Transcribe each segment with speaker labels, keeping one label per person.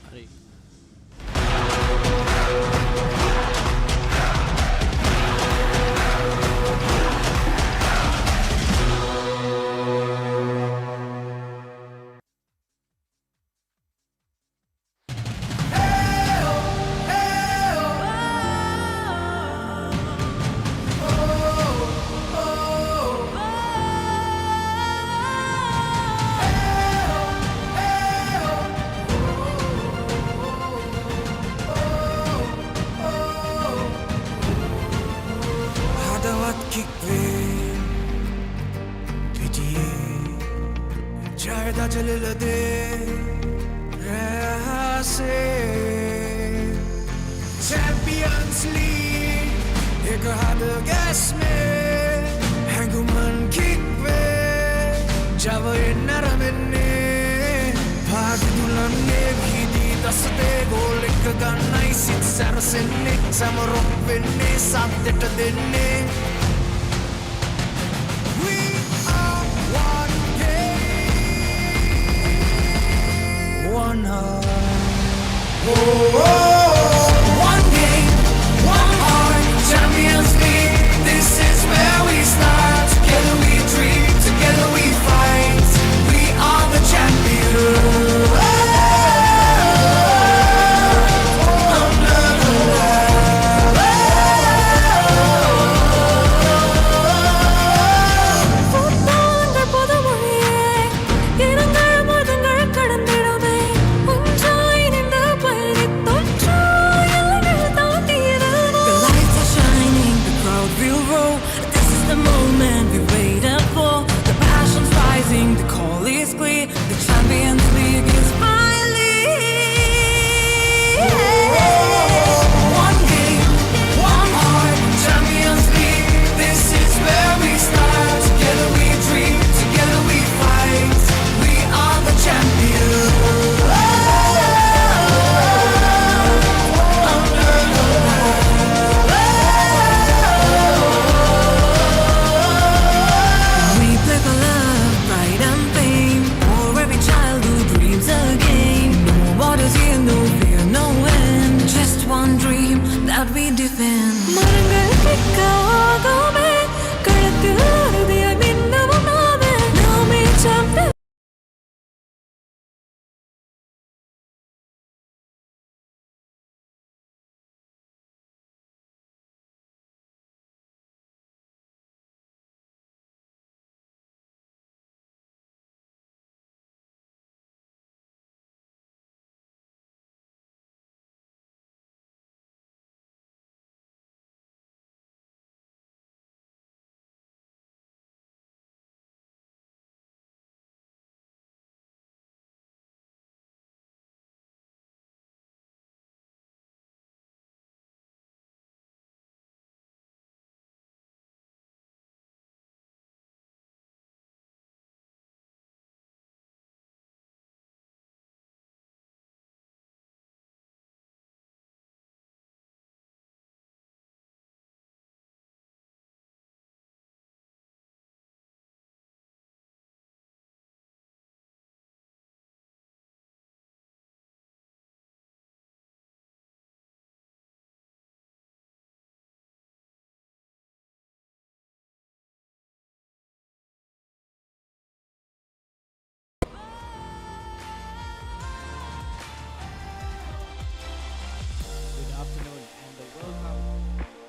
Speaker 1: Hari.
Speaker 2: Champions League एक हाथ gas में हैंगुमन किक पे जब ये नरमने भाग दुलने भी दी दस्ते गोल एक गन्ना इसी सरसने समरों बिन्ने साथ देने We are one game, one heart. Oh. Champions League, this is where we start. Together we dream, together we fight. We are the champions. Under the the call is clear. The Champions League is finally one game, one heart. Champions League, this is where we start. Together we dream, together we fight. We are the champions. Under the we play for love, pride and fame. For every child who dreams again. No borders here, no fear, no end. Just one dream that we defend. மரங்கள் கிக்காகவே களத்தில் அறுதியாய் மின்னவும் நாமே நாமே champion.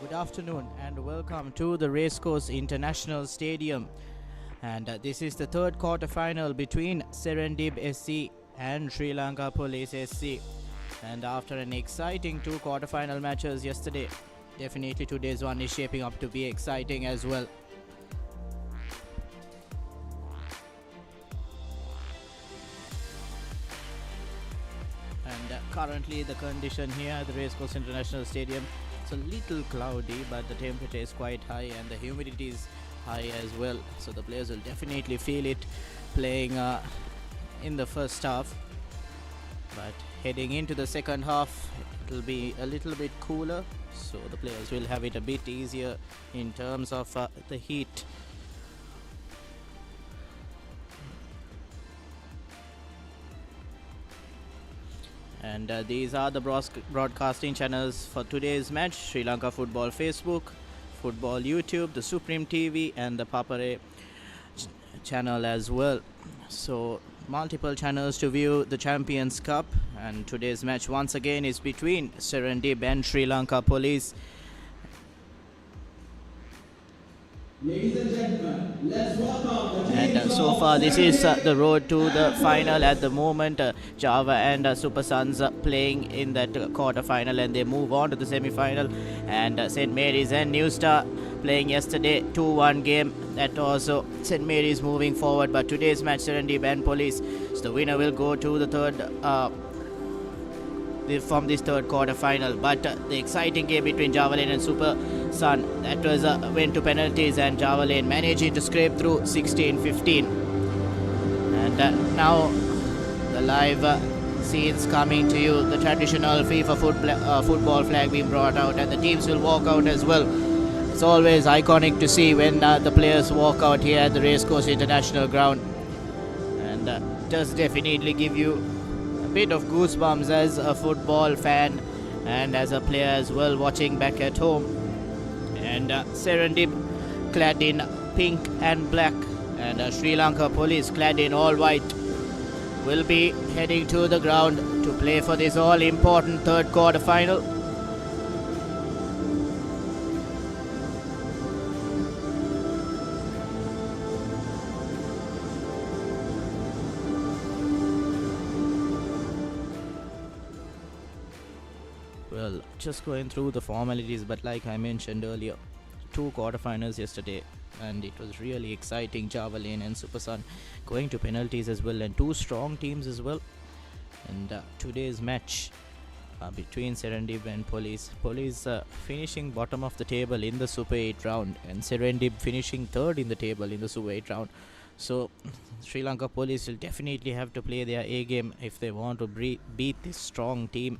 Speaker 1: Good afternoon and welcome to the Racecourse International Stadium, and this is the third quarter final between Serendib SC and Sri Lanka Police SC. And after an exciting two quarter-final matches yesterday, definitely today's one is shaping up to be exciting as well. And currently the condition here at the Racecourse International Stadium, it's a little cloudy, but the temperature is quite high and the humidity is high as well, so the players will definitely feel it playing in the first half. But heading into the second half, it'll be a little bit cooler, so the players will have it a bit easier in terms of the heat. And these are the broadcasting channels for today's match: Sri Lanka Football Facebook, Football YouTube, the Supreme TV, and the Papare channel as well. So multiple channels to view the Champions Cup, and today's match once again is between Serendib and Sri Lanka Police.
Speaker 3: Ladies and gentlemen, let's welcome the
Speaker 1: And
Speaker 3: teams
Speaker 1: so
Speaker 3: of
Speaker 1: far this is
Speaker 3: Serendib
Speaker 1: the road to the
Speaker 3: and
Speaker 1: final at the moment. Java and Super Suns playing in that quarter final, and they move on to the semi-final. And St. Mary's and New Star playing yesterday 2-1 game. That also St. Mary's moving forward, but today's match Serendib and Police, so the winner will go to the third from this third quarter final. But the exciting game between Javelin and Super Sun, that was went to penalties, and Javelin managing to scrape through 16-15. And now the live scenes coming to you, the traditional FIFA football flag being brought out, and the teams will walk out as well. It's always iconic to see when the players walk out here at the Racecourse International Ground, and does definitely give you bit of goosebumps as a football fan and as a player as well watching back at home. And Serendib clad in pink and black, and Sri Lanka Police clad in all white will be heading to the ground to play for this all important third quarter final. Well, just going through the formalities, but like I mentioned earlier, 2 quarterfinals yesterday, and it was really exciting. Javelin and Super Sun going to penalties as well, and 2 strong teams as well. And today's match between Serendib and Police. Police finishing bottom of the table in the Super 8 round, and Serendib finishing third in the table in the Super 8 round. So Sri Lanka Police will definitely have to play their A game if they want to beat this strong team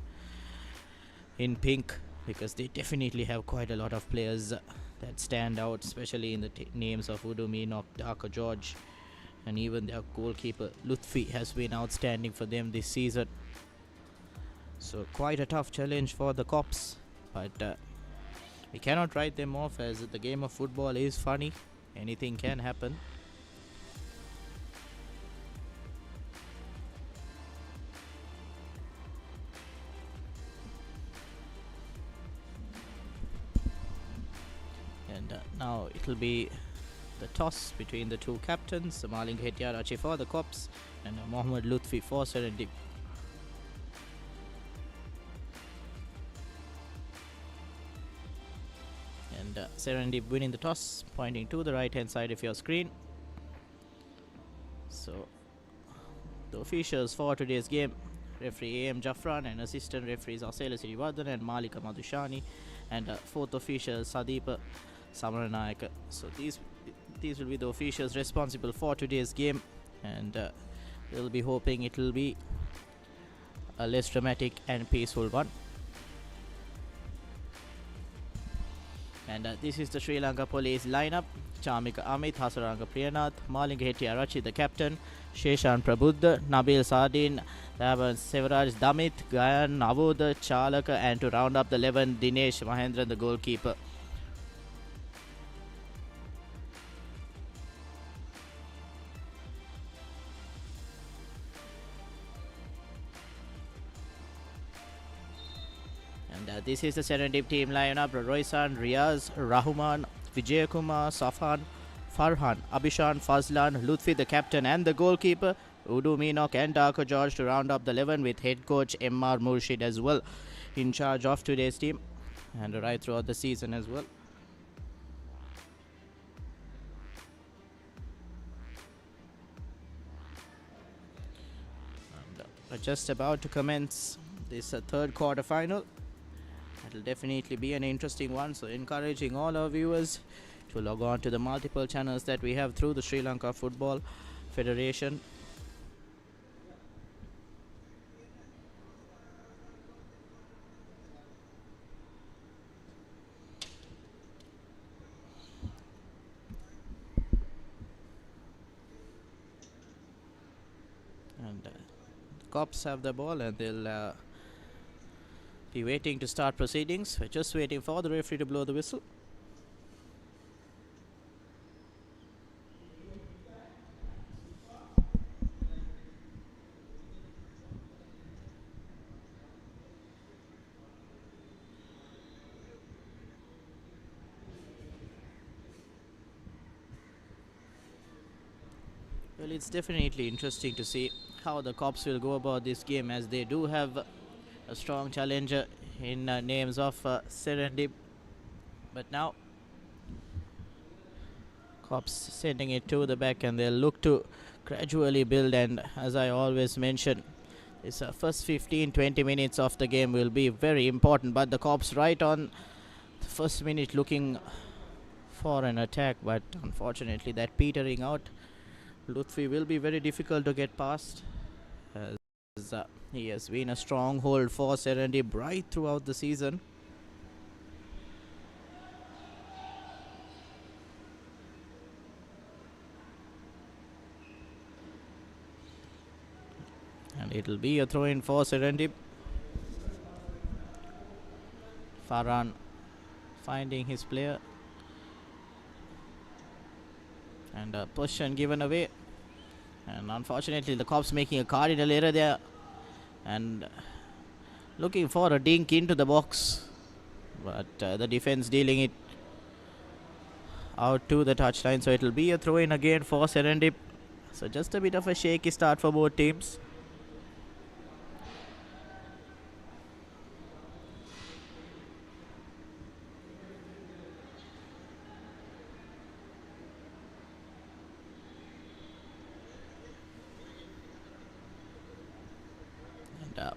Speaker 1: in pink, because they definitely have quite a lot of players that stand out, especially in the names of Udu Meenok, Darko George, and even their goalkeeper Lutfi has been outstanding for them this season. So quite a tough challenge for the Cops, but we cannot write them off, as the game of football is funny. Anything can happen. And now it will be the toss between the 2 captains, Malinga Hettiarachchi for the Cops and Mohammad Lutfi for Serendib. And Serendib winning the toss, pointing to the right hand side of your screen. So the officials for today's game: referee A.M. Jaffran, and assistant referees Asela Sirivardhan and Malika Madhushani, and 4th official Sadeepa Samaranayaka. So these will be the officials responsible for today's game, and we'll be hoping it will be a less dramatic and peaceful one. And this is the Sri Lanka Police lineup: Chamika Amit, Hasaranga Priyanath, Malinga Hettiarachchi the captain, Sheshan Prabuddha, Nabil Sardin, Sevaraj Damit, Gayan Navoda, Chalaka, and to round up the 11, Dinesh Mahendran the goalkeeper. And this is the Serendib team lineup: Roysan, Riaz, Rahuman, Vijayakumar, Safan, Farhan, Abhishan, Fazlan, Lutfi the captain and the goalkeeper, Udu Meenok and Darko George to round up the 11, with head coach M.R. Murshid as well in charge of today's team, and right throughout the season as well. And just about to commence this third quarter final. It'll definitely be an interesting one, so encouraging all our viewers to log on to the multiple channels that we have through the Sri Lanka Football Federation. And Cops have the ball, and they'll be waiting to start proceedings. We're just waiting for the referee to blow the whistle. Well, it's definitely interesting to see how the Cops will go about this game, as they do have a strong challenger in names of Serendib. But now Cops sending it to the back, and they'll look to gradually build. And as I always mention, this first 15-20 minutes of the game will be very important. But the Cops right on the first minute looking for an attack, but unfortunately that petering out. Lutfi will be very difficult to get past, as he has been a stronghold for Serendib right throughout the season. And it'll be a throw-in for Serendib. Farhan finding his player, and a possession given away. And unfortunately the Cops making a cardinal error there, and looking for a dink into the box, but the defense dealing it out to the touchline. So it'll be a throw-in again for Serendib. So just a bit of a shaky start for both teams.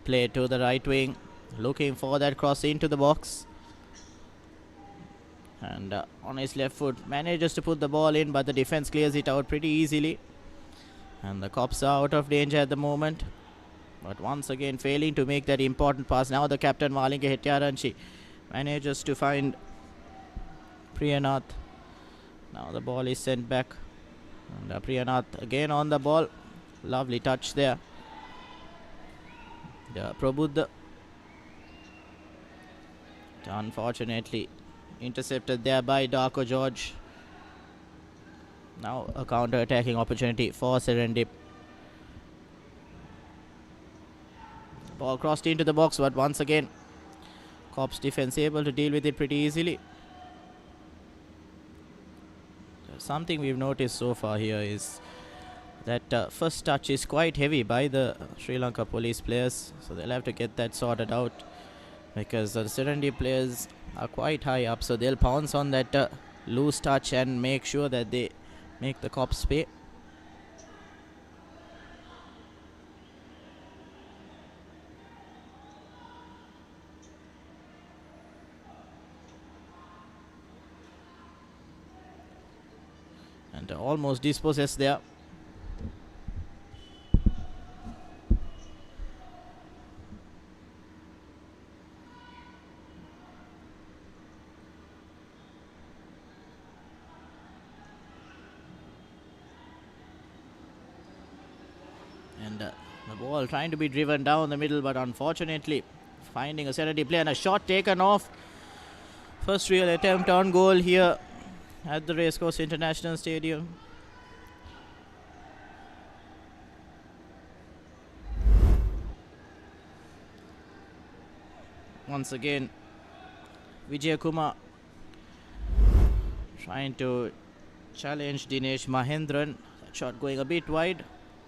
Speaker 1: Play to the right wing, looking for that cross into the box, and on his left foot manages to put the ball in, but the defense clears it out pretty easily, and the Cops are out of danger at the moment, but once again failing to make that important pass. Now the captain Malinga Hetyaranchi manages to find Priyanath. Now the ball is sent back, and Priyanath again on the ball. Lovely touch there. Prabhuddha, unfortunately intercepted there by Darko George. Now a counter-attacking opportunity for Serendib. Ball crossed into the box, but once again Cops defense able to deal with it pretty easily. Something we've noticed so far here is that first touch is quite heavy by the Sri Lanka police players, so they'll have to get that sorted out, because the Serendib players are quite high up, so they'll pounce on that loose touch and make sure that they make the Cops pay. And almost dispossessed there. And the ball trying to be driven down the middle, but unfortunately finding a Serendib play, and a shot taken off. First real attempt on goal here at the Racecourse International Stadium. Once again Vijay Kumar trying to challenge Dinesh Mahendran. That shot going a bit wide,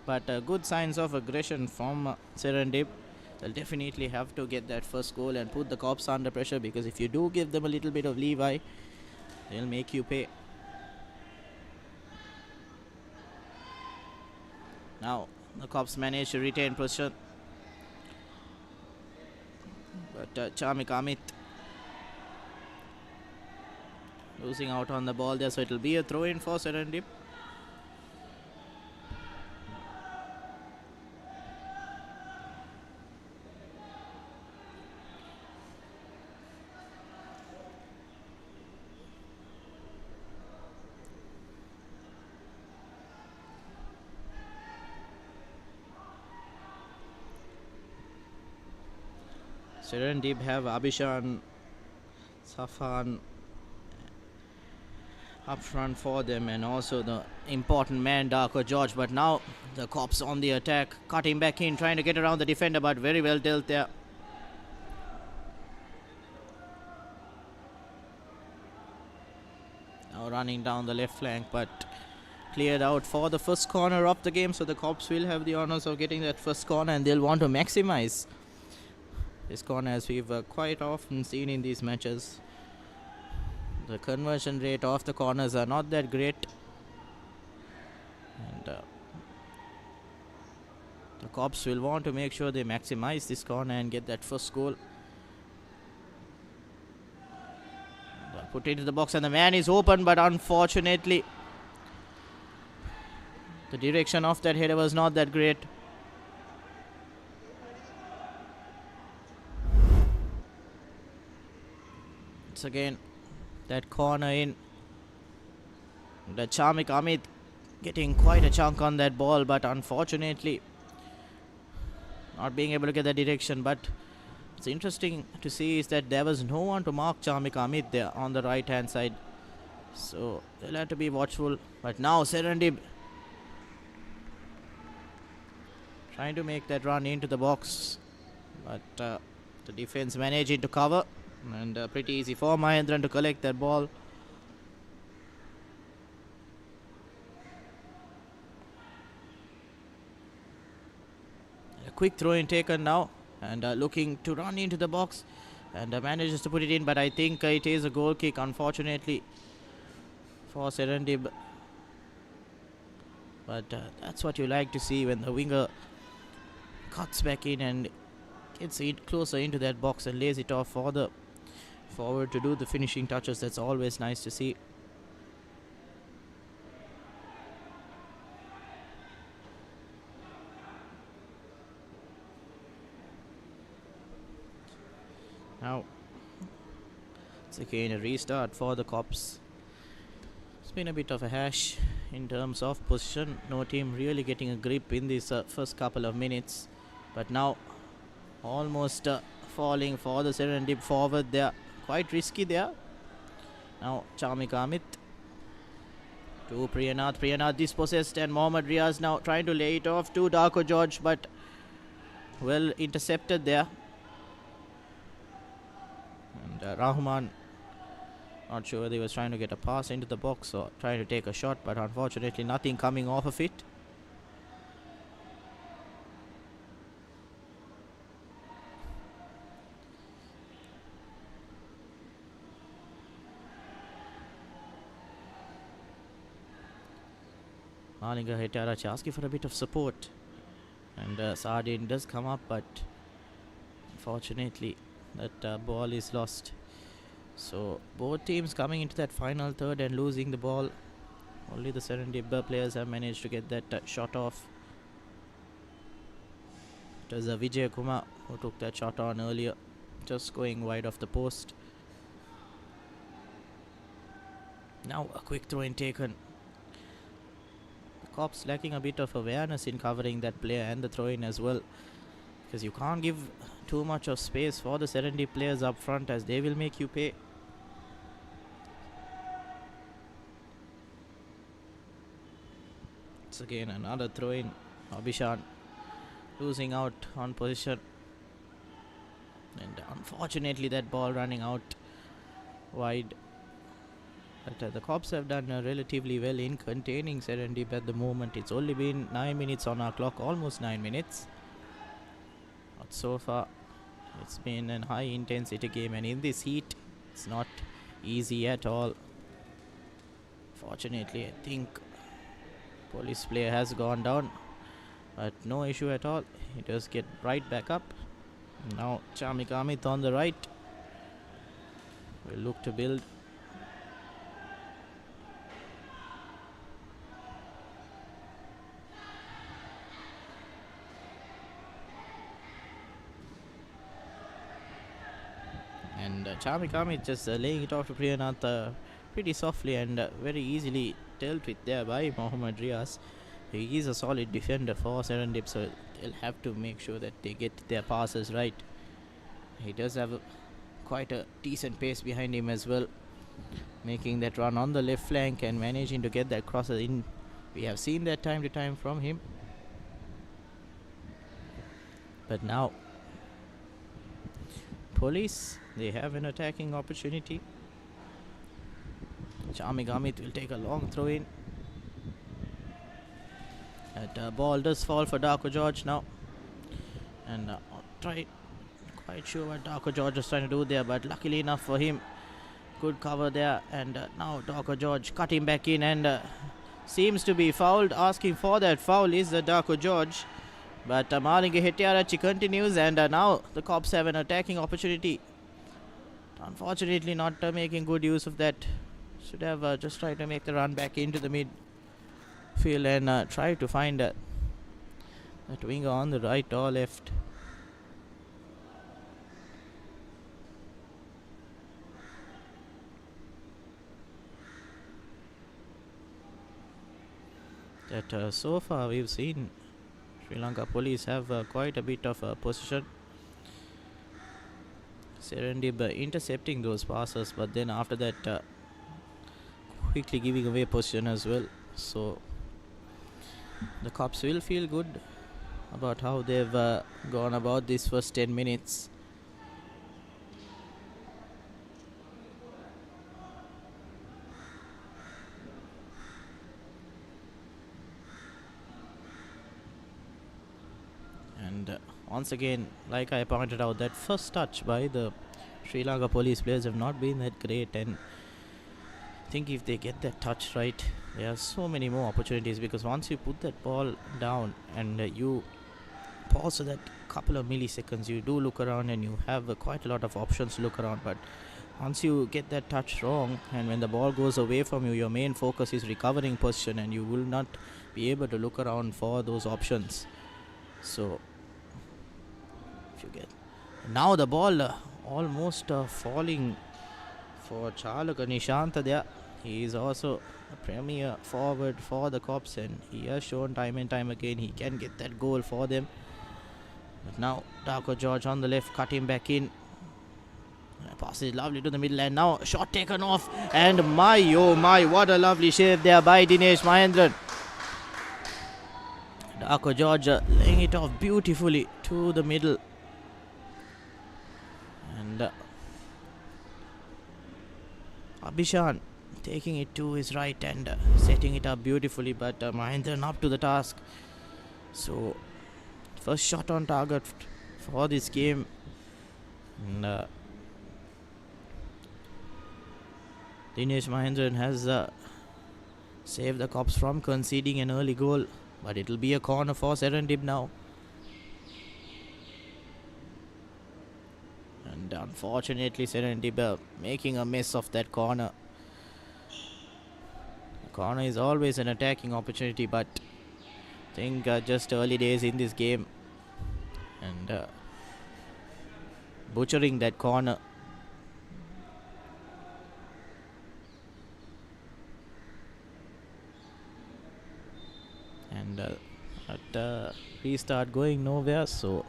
Speaker 1: but good signs of aggression from Serendib. They'll definitely have to get that first goal and put the Cops under pressure, because if you do give them a little bit of leeway, they'll make you pay. Now the Cops manage to retain possession, but Chamik Amit losing out on the ball there, so it'll be a throw-in for Serendib. Serendib have Abhishan, Safan up front for them, and also the important man Darko George. But now the Cops on the attack, cutting back in, trying to get around the defender, but very well dealt there. Now running down the left flank, but cleared out for the first corner of the game. So the Cops will have the honours of getting that first corner, and they'll want to maximise this corner, as we've quite often seen in these matches. The conversion rate of the corners are not that great, and the Cops will want to make sure they maximize this corner and get that first goal. Put into the box, and the man is open, but unfortunately the direction of that header was not that great. It's again that corner in. The Charmik Amit getting quite a chunk on that ball, but unfortunately not being able to get the direction. But it's interesting to see is that there was no one to mark Charmik Amit there on the right hand side, so they'll have to be watchful. But now Serendib trying to make that run into the box, but the defense managing to cover, and pretty easy for Mahendran to collect that ball. A quick throw in taken now, and looking to run into the box, and manages to put it in, but I think it is a goal kick, unfortunately, for Serendib. But that's what you like to see, when the winger cuts back in and gets it closer into that box and lays it off for the forward to do the finishing touches. That's always nice to see. Now it's again a restart for the Cops. It's been a bit of a hash in terms of position. No team really getting a grip in this first couple of minutes, but now almost falling for the Serendib forward there. Quite risky there. Now Charmik Amit to Priyanath. Priyanath dispossessed, and Mohammad Riaz now trying to lay it off to Darko George, but well intercepted there. And Rahman, not sure whether he was trying to get a pass into the box or trying to take a shot, but unfortunately nothing coming off of it. Malinga Hetarachi asking for a bit of support, and Sardin does come up, but unfortunately that ball is lost. So both teams coming into that final third and losing the ball. Only the Serendib players have managed to get that shot off. It was Vijay Kumar who took that shot on earlier, just going wide of the post. Now a quick throw in taken. Cops lacking a bit of awareness in covering that player and the throw in as well, because you can't give too much of space for the Serendip players up front, as they will make you pay. It's again another throw in. Abhishan losing out on position, and unfortunately that ball running out wide. But the Cops have done relatively well in containing Serendip at the moment. It's only been 9 minutes on our clock, almost 9 minutes. But so far it's been a high intensity game, and in this heat it's not easy at all. Fortunately, I think police player has gone down, but no issue at all. He does get right back up. Now Charmik Amit on the right will look to build. And Charmik Amit just laying it off to Priyanath pretty softly and very easily dealt with there by Mohammad Riaz. He is a solid defender for Serendip, so they'll have to make sure that they get their passes right. He does have quite a decent pace behind him as well, making that run on the left flank and managing to get that crosser in. We have seen that time to time from him. But now, Police, they have an attacking opportunity. Charming Amit will take a long throw in. That ball does fall for Darko George now. And quite sure what Darko George is trying to do there, but luckily enough for him, good cover there. And now Darko George cutting back in and seems to be fouled. Asking for that foul is Darko George. But Malinga Hettiarachchi continues, and now the Cops have an attacking opportunity. Unfortunately not making good use of that. Should have just tried to make the run back into the midfield and try to find that winger on the right or left. That so far we've seen Sri Lanka Police have quite a bit of possession. Serendib intercepting those passes, but then after that quickly giving away possession as well. So the Cops will feel good about how they've gone about this first 10 minutes. And once again, like I pointed out, that first touch by the Sri Lanka Police players have not been that great, and I think if they get that touch right, there are so many more opportunities, because once you put that ball down and you pause for that couple of milliseconds, you do look around and you have quite a lot of options to look around. But once you get that touch wrong, and when the ball goes away from you, your main focus is recovering position, and you will not be able to look around for those options. So if you get now the ball almost falling for Chalaka Nishanta there. He is also a premier forward for the Cops, and he has shown time and time again he can get that goal for them. But now Darko George on the left, cutting back in. Pass is lovely to the middle, and now shot taken off, and my oh my, what a lovely save there by Dinesh Mahendran. Darko George laying it off beautifully to the middle, and Abhishan taking it to his right and setting it up beautifully, but Mahendran up to the task. So first shot on target for this game, and Dinesh Mahendran has saved the Cops from conceding an early goal, but it will be a corner for Serendib now. And unfortunately Serendib making a mess of that corner. The corner is always an attacking opportunity, but I think just early days in this game, and butchering that corner. And at restart going nowhere, so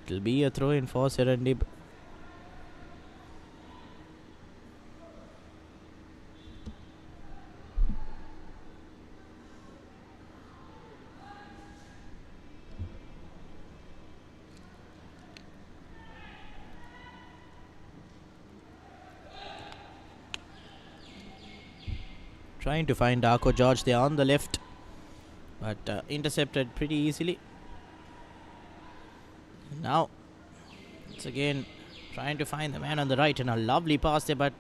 Speaker 1: it will be a throw in for Serendib. Trying to find Darko George there on the left, but intercepted pretty easily. Now it's again trying to find the man on the right, and a lovely pass there, but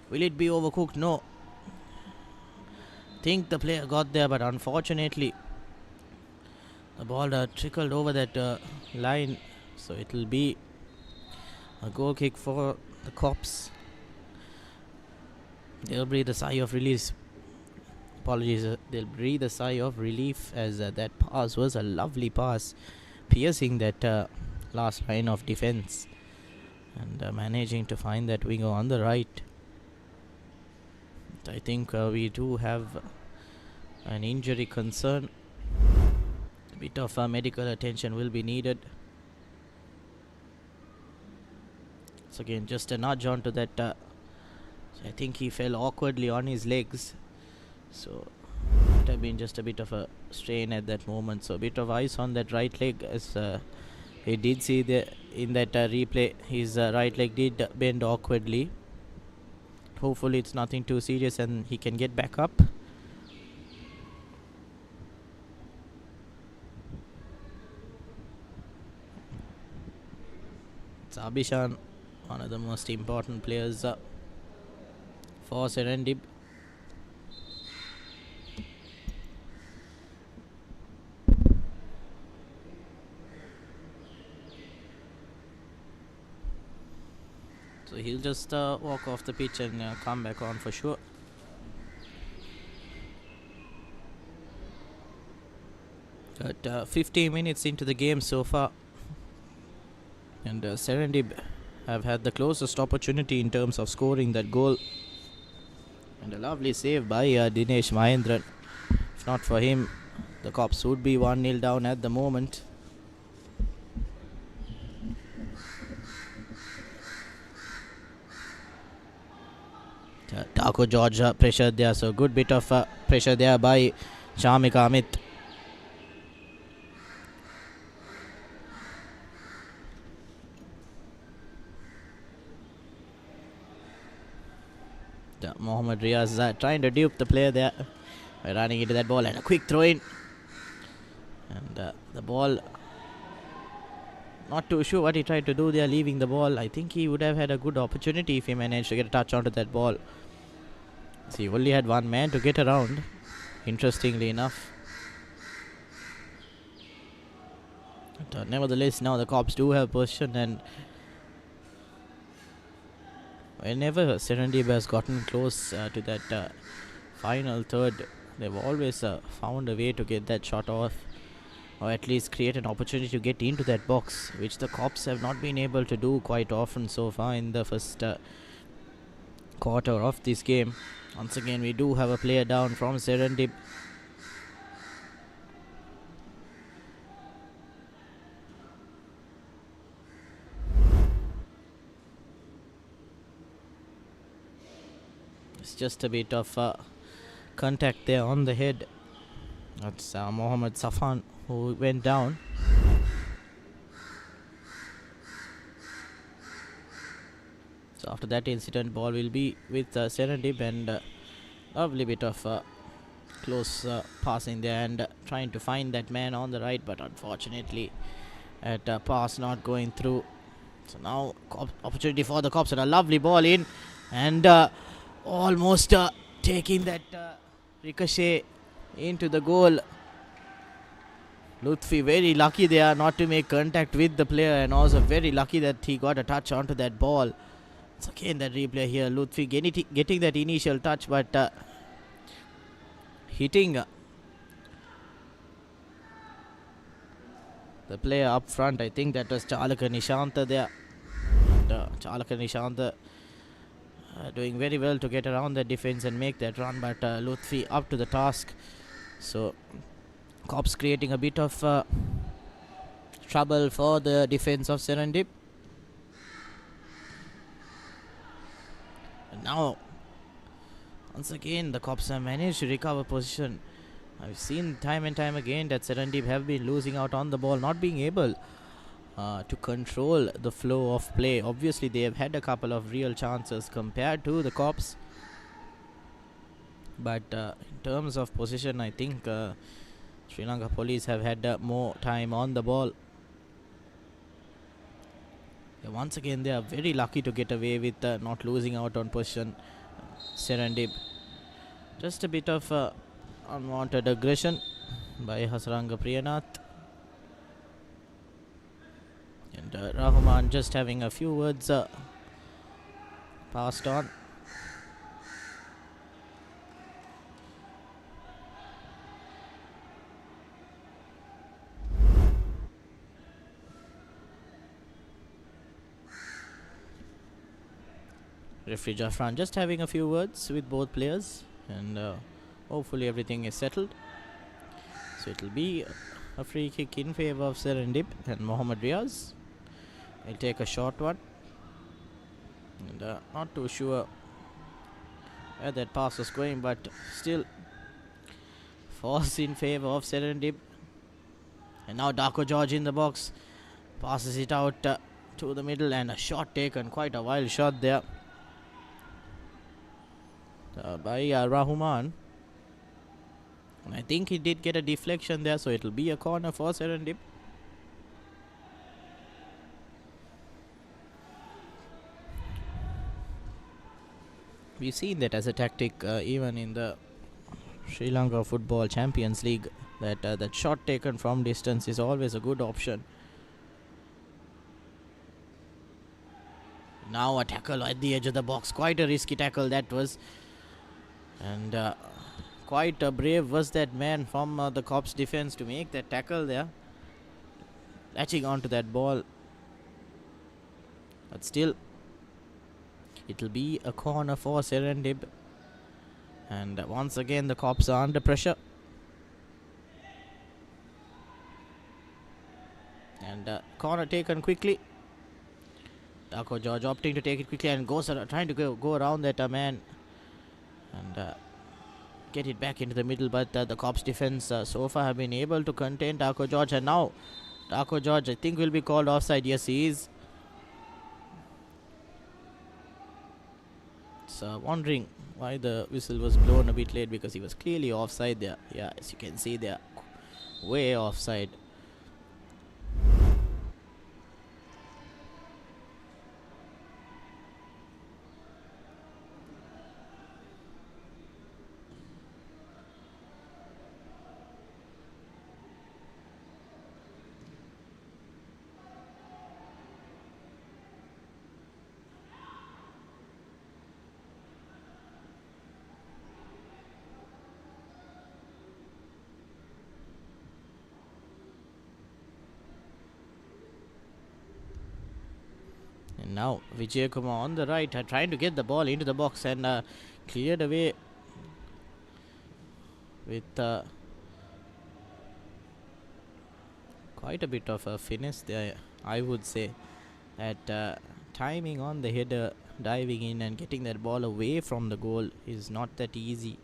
Speaker 1: will it be overcooked? No. Think the player got there, but unfortunately the ball trickled over that line, so it will be a goal kick for the Cops. They'll breathe a sigh of release. They'll breathe a sigh of relief, as that pass was a lovely pass, piercing that last line of defense, and managing to find that winger on the right. But I think we do have an injury concern. A bit of medical attention will be needed. Once again, just a nudge onto that. I think he fell awkwardly on his legs. So it have been just a bit of a strain at that moment. So a bit of ice on that right leg, as he did see in that replay. His right leg did bend awkwardly. Hopefully it's nothing too serious and he can get back up. It's Abhishan, one of the most important players for Serendib. So he'll just walk off the pitch and come back on for sure. But 15 minutes into the game so far, and Serendib have had the closest opportunity in terms of scoring that goal. And a lovely save by Dinesh Mahendran. If not for him, the Cops would be 1-0 down at the moment. Taco George pressured there, so good bit of pressure there by Shamik Amit. Mohammad Riaz trying to dupe the player there by running into that ball, and a quick throw in. And the ball, not too sure what he tried to do there, leaving the ball. I think he would have had a good opportunity if he managed to get a touch onto that ball. So he only had one man to get around, interestingly enough. But nevertheless, now the Cops do have possession, and whenever Serendib has gotten close to that final third, they've always found a way to get that shot off, or at least create an opportunity to get into that box, which the Cops have not been able to do quite often so far in the first quarter of this game. Once again, we do have a player down from Serendib. It's just a bit of contact there on the head. That's Mohammad Safan who went down. So after that incident, ball will be with Serendib, and lovely bit of close passing there, and trying to find that man on the right, but unfortunately that pass not going through. So now opportunity for the Cops, and a lovely ball in, and almost taking that ricochet into the goal. Lutfi very lucky there not to make contact with the player, and also very lucky that he got a touch onto that ball. So again that replay here, Lutfi getting that initial touch, but hitting the player up front. I think that was Chalaka Nishanta there. And, Chalaka Nishanta doing very well to get around the defense and make that run, but Lutfi up to the task. So Cops creating a bit of trouble for the defense of Serendib. And now once again the Cops have managed to recover position. I've seen time and time again that Serendib have been losing out on the ball, not being able to control the flow of play. Obviously they have had a couple of real chances compared to the Cops, but in terms of position, I think Sri Lanka Police have had more time on the ball. Once again they are very lucky to get away with not losing out on position. Serendib, just a bit of unwanted aggression by Hasranga Priyanath. And Rahman just having a few words passed on. Referee Jafran just having a few words with both players, and hopefully everything is settled. So it will be a free kick in favor of Serendib, and Mohammad Riaz will take a short one. And not too sure where that pass was going, but still falls in favor of Serendib. And now Darko George in the box, passes it out to the middle, and a shot taken, quite a wild shot there by Rahuman. And I think he did get a deflection there, so it'll be a corner for Serendib. We've seen that as a tactic even in the Sri Lanka Football Champions League, that that shot taken from distance is always a good option. Now a tackle at the edge of the box, quite a risky tackle that was, and quite brave was that man from the Cops defense to make that tackle there, latching onto that ball. But still, it'll be a corner for Serendib, and once again the Cops are under pressure. And corner taken quickly. Darko George opting to take it quickly and goes trying to go around that man and get it back into the middle, but the Cops defense so far have been able to contain Darko George, and now Darko George I think will be called offside. Yes, he is. So wondering why the whistle was blown a bit late, because he was clearly offside there. Yeah, as you can see there, way offside. And now Vijay Kumar on the right, trying to get the ball into the box, and cleared away with quite a bit of a finesse there, I would say. At timing on the header, diving in and getting that ball away from the goal is not that easy,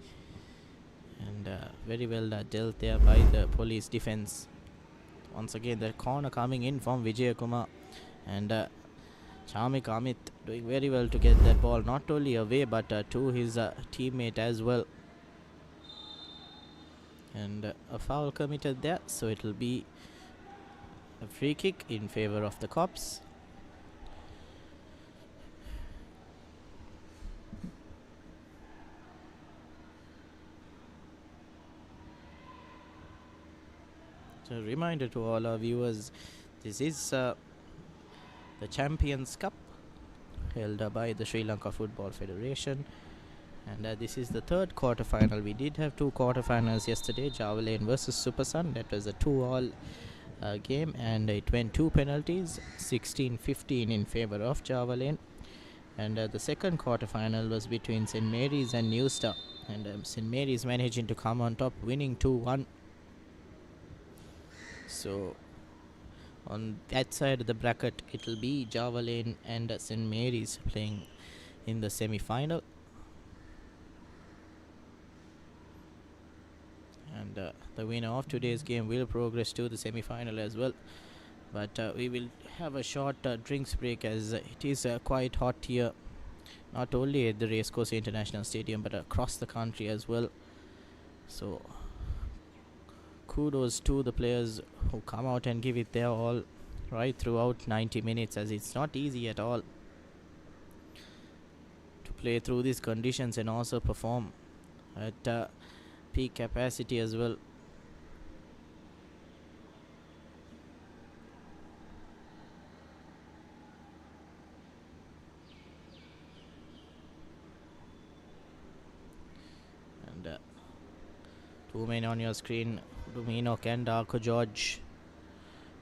Speaker 1: and very well dealt there by the police defense. Once again the corner coming in from Vijay Kumar, and Chamik Amit doing very well to get that ball not only away but to his teammate as well. And a foul committed there, so it will be a free kick in favor of the Cops. So a reminder to all our viewers, this is the Champions Cup held by the Sri Lanka Football Federation, and this is the third quarter final. We did have two quarterfinals yesterday, Java Lane versus Super Sun. That was a 2-all game, and it went 2 penalties, 16-15 in favor of Java Lane. And the second quarterfinal was between St. Mary's and New Star, and St. Mary's managing to come on top, winning 2-1. So on that side of the bracket, it will be Java Lane and St. Mary's playing in the semi-final. And the winner of today's game will progress to the semi-final as well. But we will have a short drinks break, as it is quite hot here, not only at the Racecourse International Stadium but across the country as well. So kudos to the players who come out and give it their all right throughout 90 minutes, as it's not easy at all to play through these conditions and also perform at peak capacity as well. And two men on your screen, Domino and Darko George,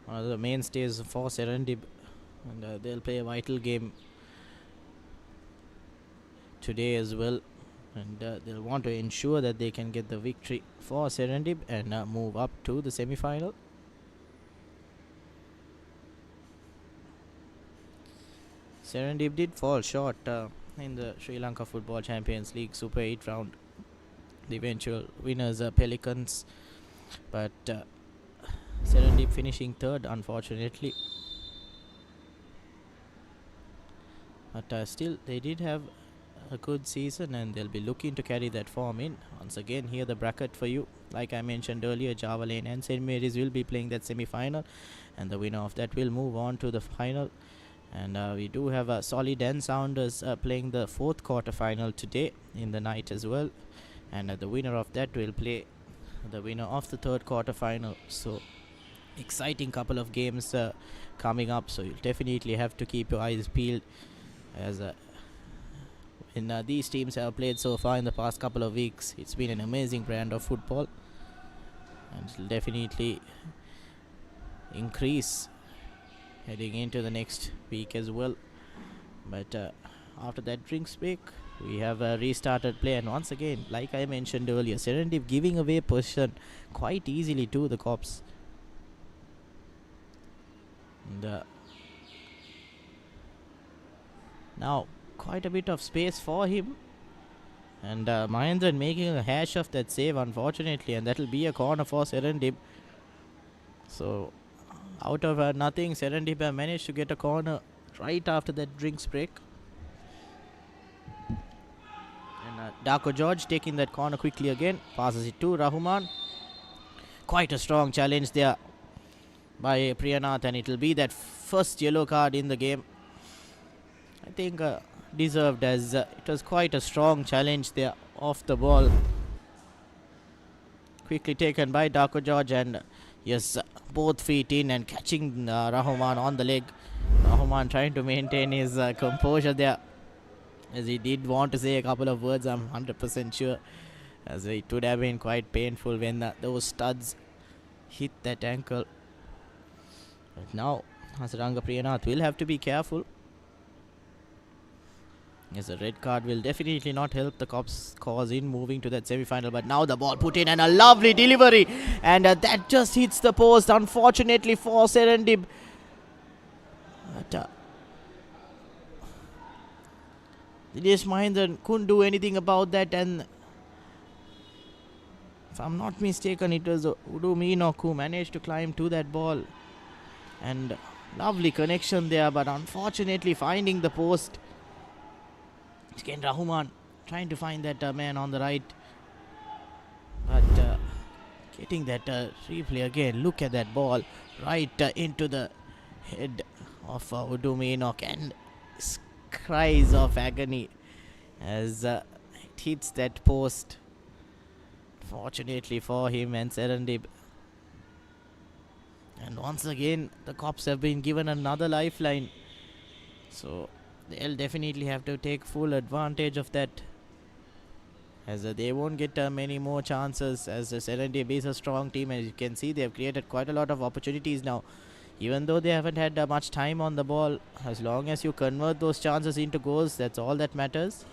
Speaker 1: one of the mainstays for Serendib, and they'll play a vital game today as well, and they'll want to ensure that they can get the victory for Serendib and move up to the semi-final. Serendib did fall short in the Sri Lanka Football Champions League Super 8 round. The eventual winners are Pelicans, but Serendib finishing third, unfortunately. But still, they did have a good season and they'll be looking to carry that form in. Once again, here the bracket for you. Like I mentioned earlier, Java Lane and St. Mary's will be playing that semi-final, and the winner of that will move on to the final. And we do have Solid and Sounders playing the fourth quarter final today in the night as well. And the winner of that will play the winner of the third quarter final. So exciting couple of games coming up. So you'll definitely have to keep your eyes peeled, as when these teams have played so far in the past couple of weeks. It's been an amazing brand of football, and it will definitely increase heading into the next week as well. But after that drinks break, we have restarted play, and once again, like I mentioned earlier, Serendib giving away possession quite easily to the Cops. And now quite a bit of space for him, and Mahendran making a hash of that save, unfortunately, and that will be a corner for Serendib. So out of nothing, Serendib have managed to get a corner right after that drinks break. And Darko George taking that corner quickly again, passes it to Rahman. Quite a strong challenge there by Priyanath, and it will be that first yellow card in the game. I think deserved, as it was quite a strong challenge there off the ball. Quickly taken by Darko George, and yes, both feet in and catching Rahman on the leg. Rahman trying to maintain his composure there, as he did want to say a couple of words, I'm 100% sure, as it would have been quite painful when those studs hit that ankle. But now Hasaranga Priyanath will have to be careful. Yes, a red card will definitely not help the Cops' cause in moving to that semi-final. But now the ball put in, and a lovely delivery, and that just hits the post, unfortunately for Serendib. But Dinesh Mahendran couldn't do anything about that, and if I'm not mistaken, it was Udu Meenok who managed to climb to that ball, and lovely connection there, but unfortunately finding the post. Again, Rahman trying to find that man on the right, but getting that replay again. Look at that ball right into the head of Udu Meenok, and cries of agony as it hits that post. Fortunately for him and Serendib. And once again, the Cops have been given another lifeline. So they'll definitely have to take full advantage of that, as they won't get many more chances, as Serendib is a strong team, and you can see they have created quite a lot of opportunities now. Even though they haven't had much time on the ball, as long as you convert those chances into goals, that's all that matters.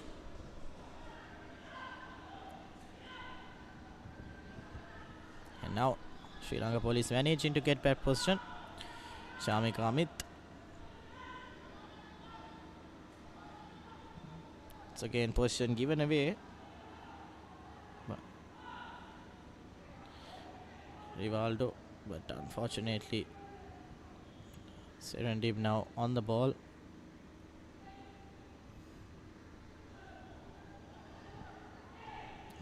Speaker 1: And now Sri Lanka Police managing to get back position. Shamik Amit. It's again position given away. Rivaldo, but unfortunately Serendib now on the ball.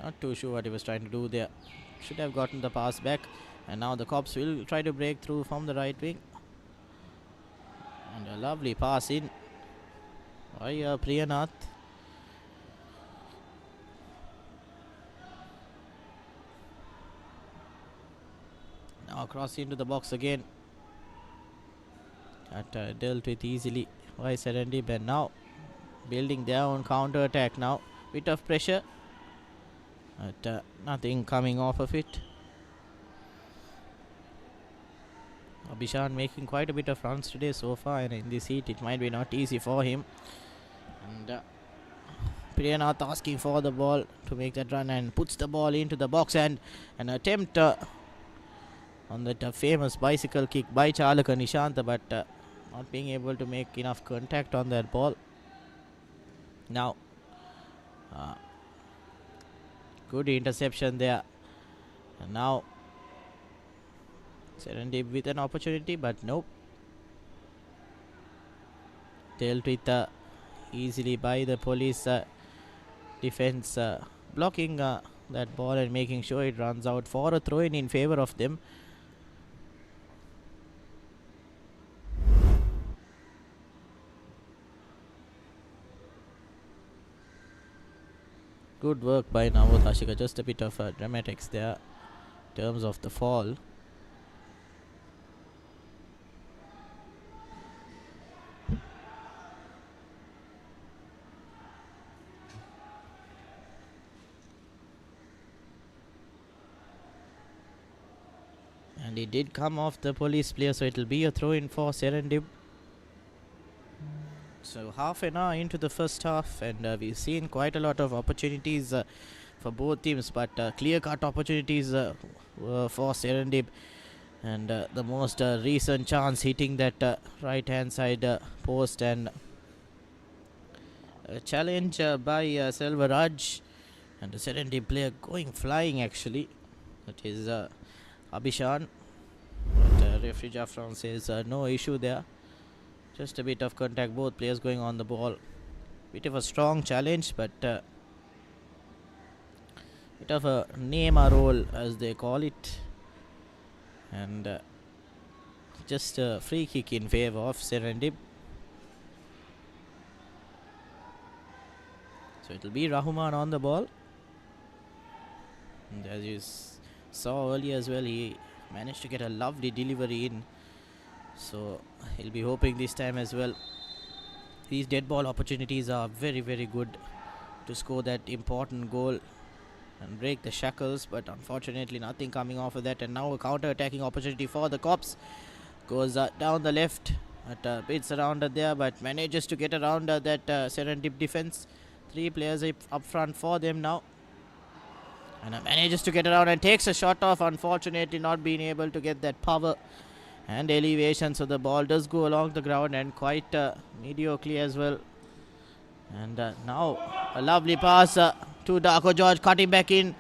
Speaker 1: Not too sure what he was trying to do there. Should have gotten the pass back, and now the Cops will try to break through from the right wing, and a lovely pass in by Priyanath. Now cross into the box again. That dealt with easily by Serendib, and now building their own counter attack now. Bit of pressure, but nothing coming off of it. Abhishan making quite a bit of runs today so far, and in this heat it might be not easy for him. And Priyanath asking for the ball to make that run, and puts the ball into the box, and an attempt on that famous bicycle kick by Chalaka Nishanta, but not being able to make enough contact on that ball. Now, good interception there. And now, Serendib with an opportunity, but nope. Dealt with easily by the police defense, blocking that ball and making sure it runs out for a throw in favor of them. Good work by Navod Hashika. Just a bit of dramatics there in terms of the fall. And it did come off the police player, so it will be a throw in for Serendib. So half an hour into the first half, and we've seen quite a lot of opportunities for both teams, but clear-cut opportunities for Serendib. And the most recent chance hitting that right-hand side post, and a challenge by Selvaraj, and the Serendib player going flying actually. That is Abhishan, but referee Jaffron says no issue there. Just a bit of contact, both players going on the ball. Bit of a strong challenge, but bit of a name a roll as they call it. And just a free kick in favor of Serendib. So it will be Rahman on the ball. And as you saw earlier as well, he managed to get a lovely delivery in. So he'll be hoping this time as well. These dead ball opportunities are very, very good to score that important goal and break the shackles, but unfortunately nothing coming off of that. And now a counter-attacking opportunity for the Cops. Goes down the left, but bit surrounded there, but manages to get around that Serendib defense. 3 players up front for them now. And manages to get around and takes a shot off, unfortunately not being able to get that power and elevation, so the ball does go along the ground and quite mediocrely as well. And now a lovely pass to Darko George, cutting back in,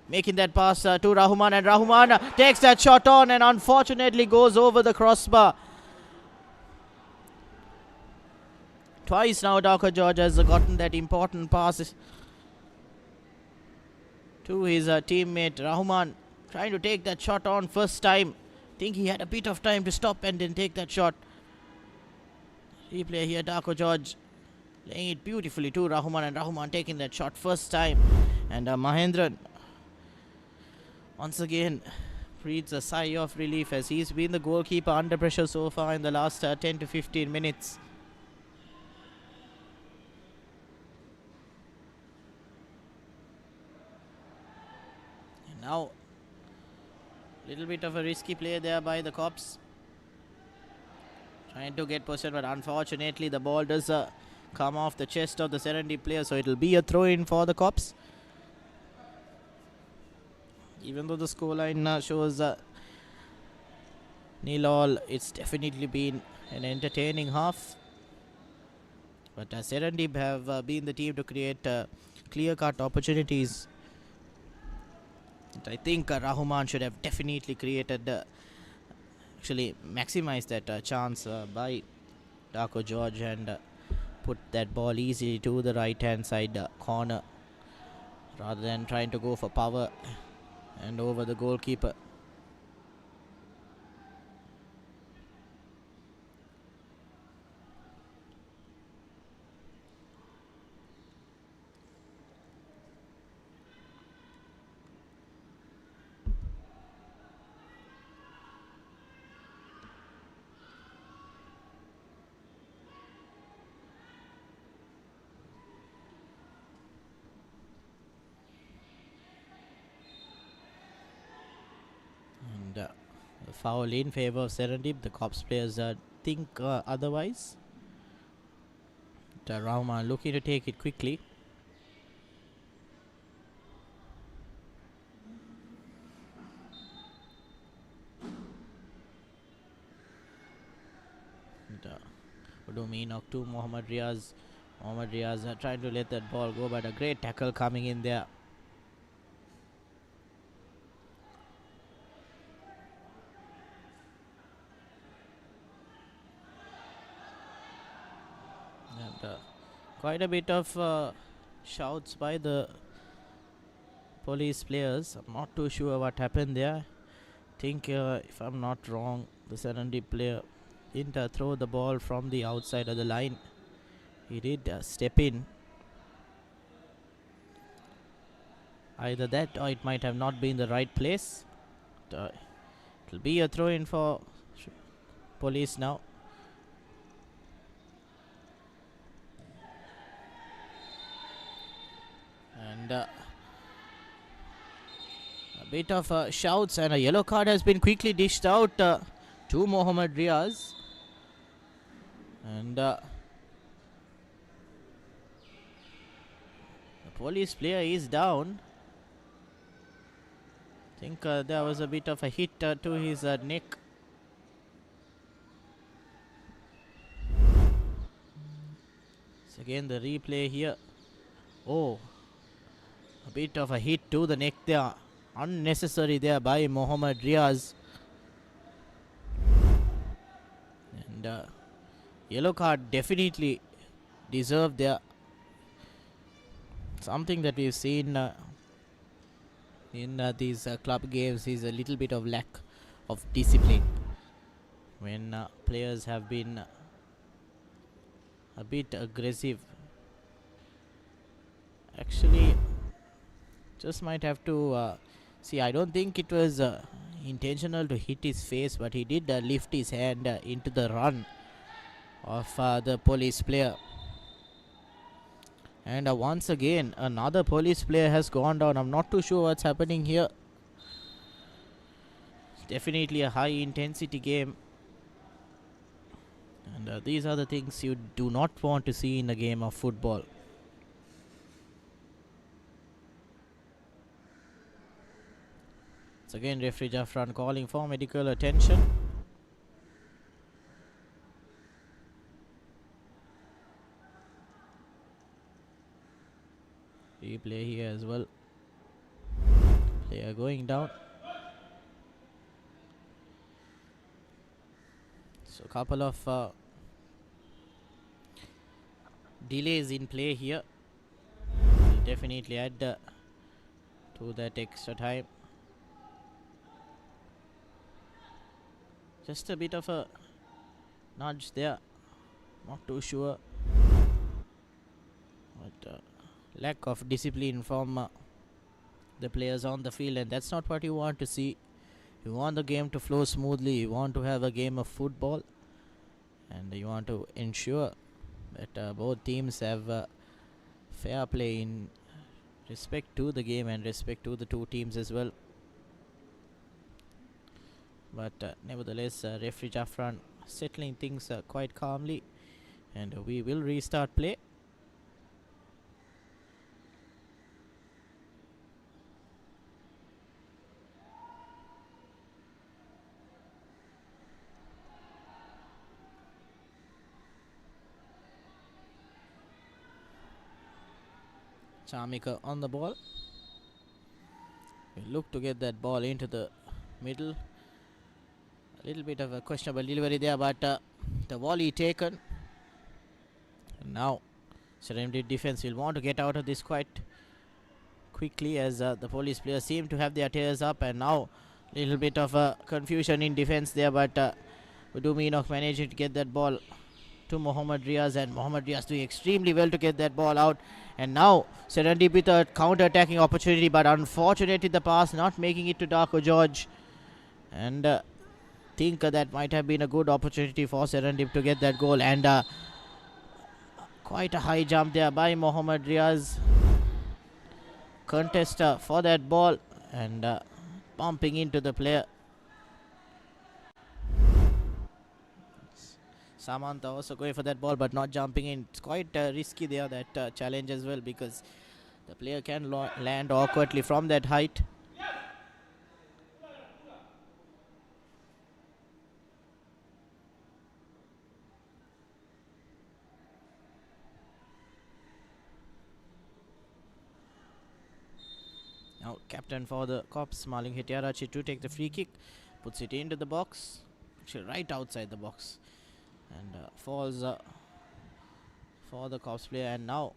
Speaker 1: making that pass to Rahman, and Rahman takes that shot on and unfortunately goes over the crossbar. Twice now Darko George has gotten that important pass to his teammate Rahman, trying to take that shot on first time. Think he had a bit of time to stop and then take that shot. Replay here, Darko George laying it beautifully to Rahman, and Rahman taking that shot first time. And Mahendran once again breathes a sigh of relief as he's been the goalkeeper under pressure so far in the last 10 to 15 minutes. And now little bit of a risky play there by the Cops, trying to get possession, but unfortunately the ball does come off the chest of the Serendib player, so it will be a throw in for the Cops. Even though the scoreline shows 0-0, it's definitely been an entertaining half. But Serendib have been the team to create clear-cut opportunities. I think Rahman should have definitely created, actually maximized that chance by Darko George and put that ball easily to the right-hand side corner rather than trying to go for power and over the goalkeeper. A foul in favor of Serendib. The Cops players think otherwise. Rahman looking to take it quickly. Meenok to Mohammad Riaz. Mohammad Riaz trying to let that ball go, but a great tackle coming in there. And quite a bit of shouts by the police players. I'm not too sure what happened there. I think if I'm not wrong, the Serendib player didn't throw the ball from the outside of the line. He did step in. Either that or it might have not been the right place. It'll be a throw in for police now. And a bit of shouts, and a yellow card has been quickly dished out to Mohammad Riaz. And the police player is down. I think there was a bit of a hit to his neck. So again the replay here. Oh, a bit of a hit to the neck there. Unnecessary there by Mohammad Riaz. And yellow card definitely deserved there. Something that we've seen in these club games is a little bit of lack of discipline. When players have been a bit aggressive. Actually, just might have to see. I don't think it was intentional to hit his face, but he did lift his hand into the run of the police player. And once again another police player has gone down. I'm not too sure what's happening here. It's definitely a high intensity game, and these are the things you do not want to see in a game of football. It's again referee Jaffran calling for medical attention. Replay here as well. Player going down. So couple of delays in play here. Will definitely add to that extra time. Just a bit of a nudge there. Not too sure. But lack of discipline from the players on the field, and that's not what you want to see. You want the game to flow smoothly. You want to have a game of football, and you want to ensure that both teams have fair play in respect to the game and respect to the two teams as well. But nevertheless, referee Jaffran settling things quite calmly, and we will restart play. Chamika on the ball. We look to get that ball into the middle. A little bit of a questionable delivery there, but the volley taken. And now Serendib defense will want to get out of this quite quickly, as the police players seem to have their tears up, and now a little bit of a confusion in defense there, but Udu Meenok managing to get that ball to Mohammad Riaz, and Mohammad Riaz doing extremely well to get that ball out. And now Serendib with a counter-attacking opportunity, but unfortunately the pass not making it to Darko George. And think that might have been a good opportunity for Serendib to get that goal, and quite a high jump there by Mohammad Riaz. Contest for that ball, and bumping into the player. Samantha also going for that ball, but not jumping in. It's quite risky there, that challenge as well, because the player can land awkwardly from that height. Now captain for the Cops, Maling Hetiarachi, to take the free kick, puts it into the box, actually right outside the box, and falls for the Cops player. And now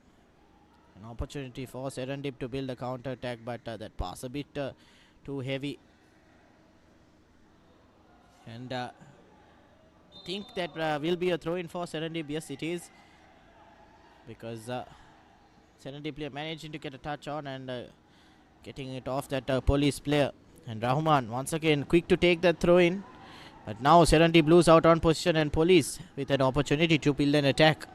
Speaker 1: an opportunity for Serendib to build a counter attack, but that pass a bit too heavy. And I think that will be a throw in for Serendib. Yes, it is, because Serendib player managing to get a touch on and getting it off that police player. And Rahman once again quick to take that throw in, but now Serendib lose out on position, and police with an opportunity to build an attack.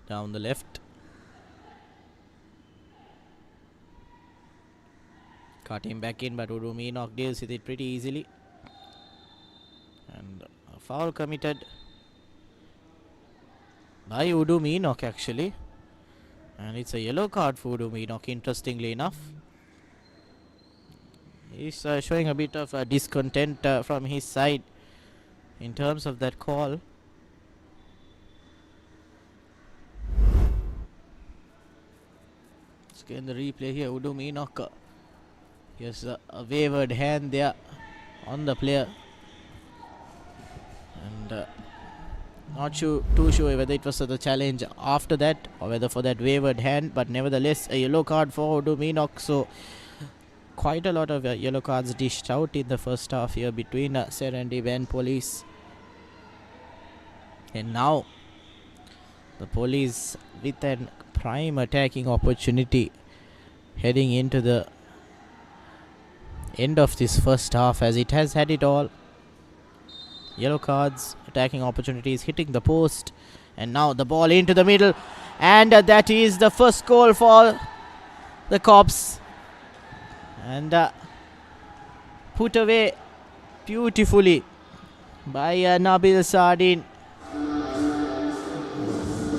Speaker 1: Down the left, cut him back in, but Udu Meenok deals with it pretty easily. And a foul committed by Udu Meenok actually, and it's a yellow card for Udu Meenok, interestingly enough. He's showing a bit of discontent from his side in terms of that call. Let's get the replay here. Udu Meenok, yes, a wavered hand there on the player, and not too sure whether it was the challenge after that or whether for that wavered hand, but nevertheless a yellow card for Udu Meenok. So quite a lot of yellow cards dished out in the first half here between Serendib and police. And now the police with an prime attacking opportunity heading into the end of this first half, as it has had it all. Yellow cards, attacking opportunities, hitting the post, and now the ball into the middle, and that is the first goal for the Cops, and put away beautifully by Nabil Sardin.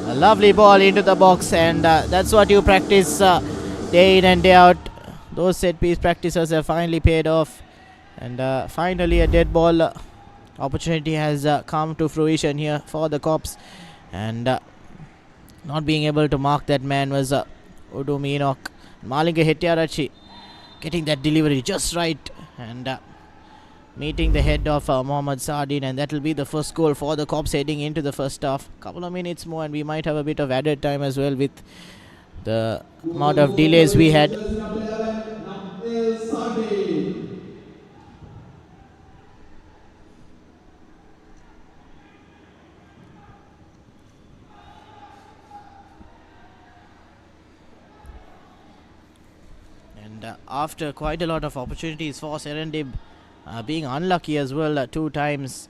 Speaker 1: A lovely ball into the box, and that's what you practice day in and day out. Those set piece practices have finally paid off, and finally a dead ball opportunity has come to fruition here for the Cops, and not being able to mark that man was Udu Meenok. Malinga Hetiarachi getting that delivery just right, and meeting the head of Mohammad Sardin, and that will be the first goal for the Cops heading into the first half. Couple of minutes more and we might have a bit of added time as well with the amount of delays we had. And after quite a lot of opportunities for Serendib, being unlucky as well 2 times,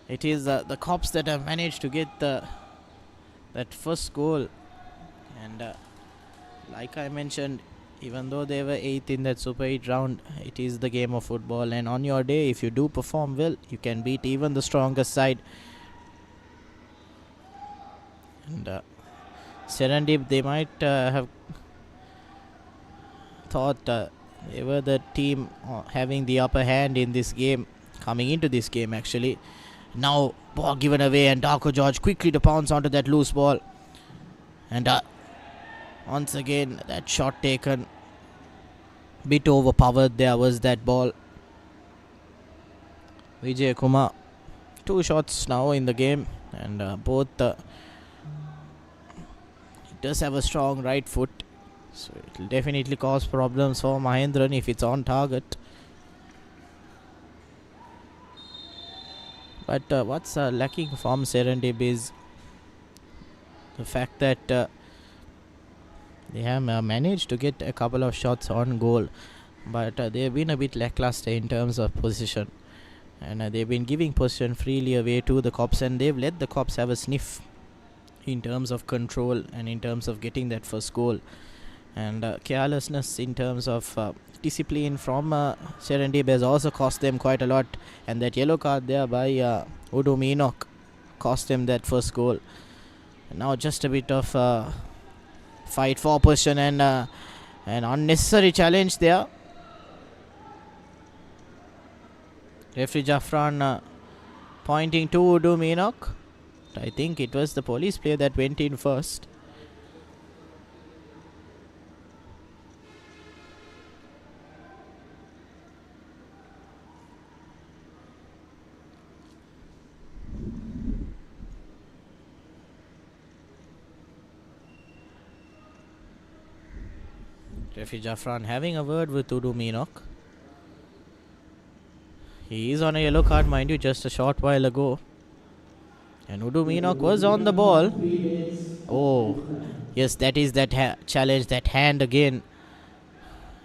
Speaker 1: it is the Cops that have managed to get that first goal. And like I mentioned, even though they were 8th in that Super 8 round, it is the game of football, and on your day, if you do perform well, you can beat even the strongest side. And Serendib, they might have thought they were the team having the upper hand in this game, coming into this game actually. Now ball given away, and Darko George quickly to pounce onto that loose ball, and once again that shot taken, bit overpowered there was that ball. Vijay Kumar, 2 shots now in the game, and both he does have a strong right foot, so it will definitely cause problems for Mahendran if it's on target. But what's lacking from Serendib is the fact that they have managed to get a couple of shots on goal, but they've been a bit lackluster in terms of position, and they've been giving position freely away to the Cops, and they've let the Cops have a sniff in terms of control and in terms of getting that first goal. And carelessness in terms of discipline from Serendib has also cost them quite a lot, and that yellow card there by Udu Meenok cost them that first goal. And now just a bit of fight for position, and an unnecessary challenge there. Referee Jaffran pointing to Udu Meenok. I think it was the police player that went in first. Referee Jaffran having a word with Udu Meenok. He is on a yellow card, mind you, just a short while ago. And Udu Meenok was on the ball. Oh, yes, that is that challenge, that hand again.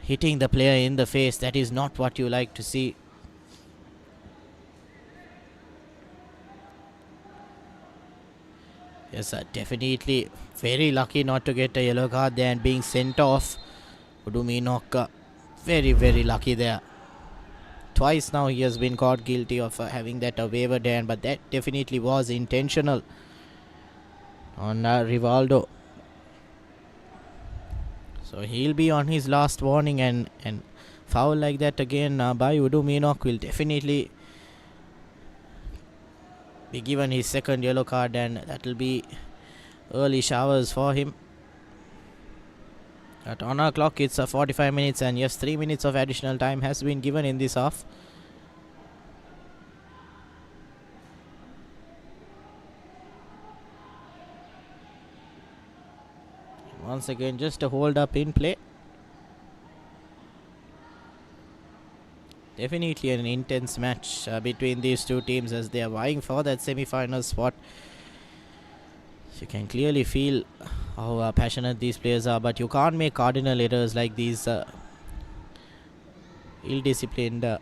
Speaker 1: Hitting the player in the face. That is not what you like to see. Yes, definitely very lucky not to get a yellow card there and being sent off. Udu Meenok, very, very lucky there. Twice now he has been caught guilty of having that wavered hand, but that definitely was intentional on Rivaldo. So he'll be on his last warning, and foul like that again by Udu Meenok will definitely be given his second yellow card, and that will be early showers for him. But on our clock it's 45 minutes, and yes, 3 minutes of additional time has been given in this half. Once again, just a hold up in play. Definitely an intense match between these two teams as they are vying for that semi-final spot. You can clearly feel how passionate these players are, but you can't make cardinal errors like these ill-disciplined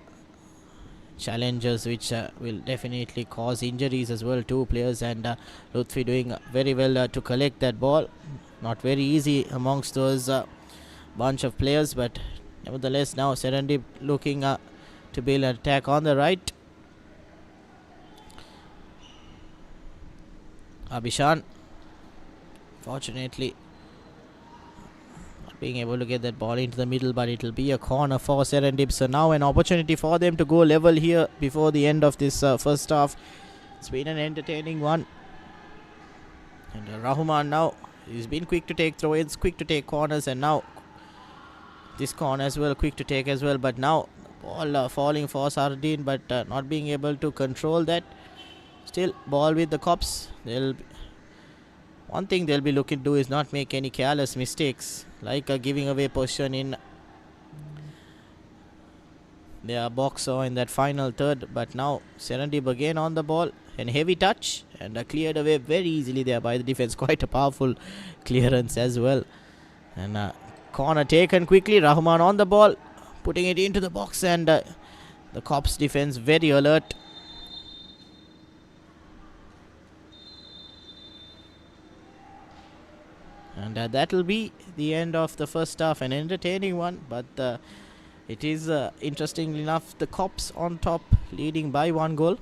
Speaker 1: challenges, which will definitely cause injuries as well to players. And Lutfi doing very well to collect that ball. Not very easy amongst those bunch of players, but nevertheless now Serendib looking to build an attack on the right. Abhishan fortunately not being able to get that ball into the middle, but it will be a corner for Serendib. So now an opportunity for them to go level here before the end of this first half. It's been an entertaining one, and Rahman now, he's been quick to take throw-ins, quick to take corners, and now this corner as well, quick to take as well. But now ball falling for Sardin, but not being able to control that. Still ball with the cops. One thing they'll be looking to do is not make any careless mistakes, like giving away possession in their box or in that final third. But now Serendib again on the ball, and heavy touch, and cleared away very easily there by the defense. Quite a powerful clearance as well. And corner taken quickly. Rahman on the ball, putting it into the box, and the cops defense very alert. And that will be the end of the first half. An entertaining one, but it is interestingly enough the cops on top, leading by 1 goal.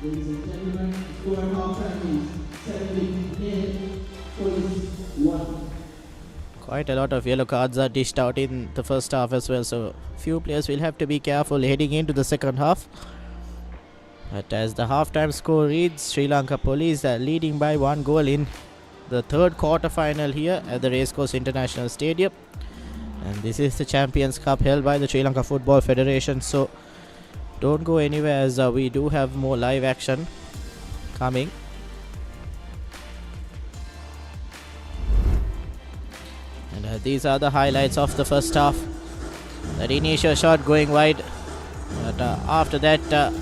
Speaker 3: Ladies and gentlemen, score half-time is 17-0, Police 1.
Speaker 1: Quite a lot of yellow cards are dished out in the first half as well, so few players will have to be careful heading into the second half. But as the half-time score reads, Sri Lanka Police are leading by 1 goal in the third quarter final here at the Racecourse International Stadium. And this is the Champions Cup held by the Sri Lanka Football Federation, so don't go anywhere as we do have more live action coming. And these are the highlights of the first half. That initial shot going wide, but after that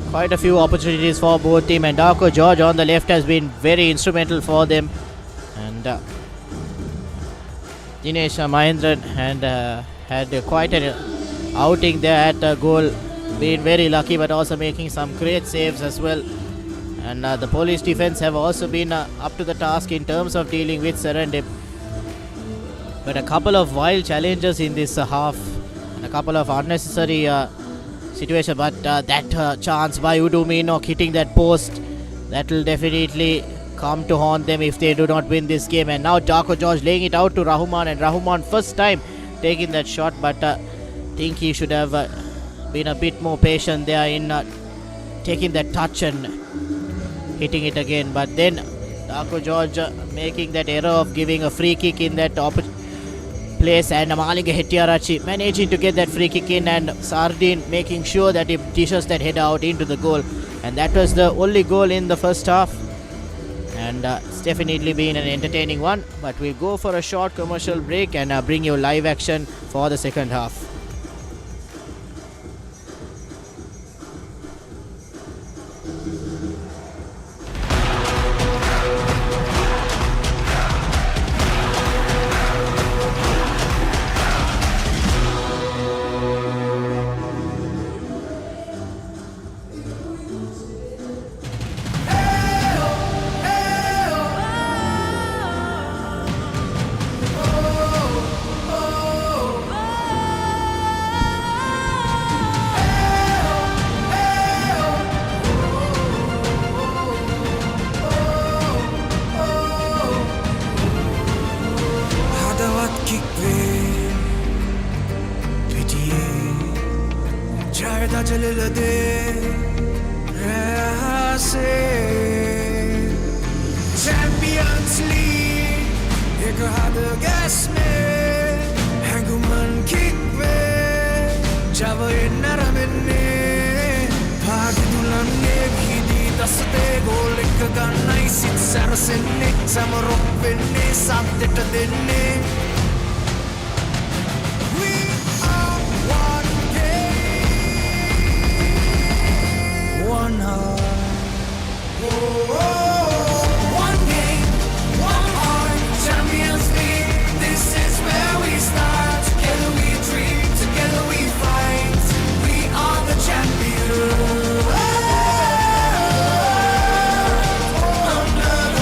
Speaker 1: quite a few opportunities for both team, and Darko George on the left has been very instrumental for them. And Dinesh Mahendran and had quite an outing there at goal, been very lucky, but also making some great saves as well. And the Polish defense have also been up to the task in terms of dealing with Serendib. But a couple of wild challenges in this half, and a couple of unnecessary situations. But that chance by Udu Meenok hitting that post, that will definitely come to haunt them if they do not win this game. And now Darko George laying it out to Rahman, and Rahman first time taking that shot, but think he should have been a bit more patient there in taking that touch and hitting it again. But then Darko George making that error of giving a free kick in that place, and Malinga Hettiarachi managing to get that free kick in, and Sardin making sure that he dishes that header out into the goal. And that was the only goal in the first half, and it's definitely been an entertaining one. But we'll go for a short commercial break and bring you live action for the second half.
Speaker 4: Champions League, एक हाथ gas में हैंगुमन kick पे जब ये नरमने भाग दुलने भी दी दस्ते गोल एक गाना इसी सर से निक समरों पे ने साथ देने one heart. One game, one heart. Champions League. This is where we start. Together we dream, together we fight. We are the champions. Under the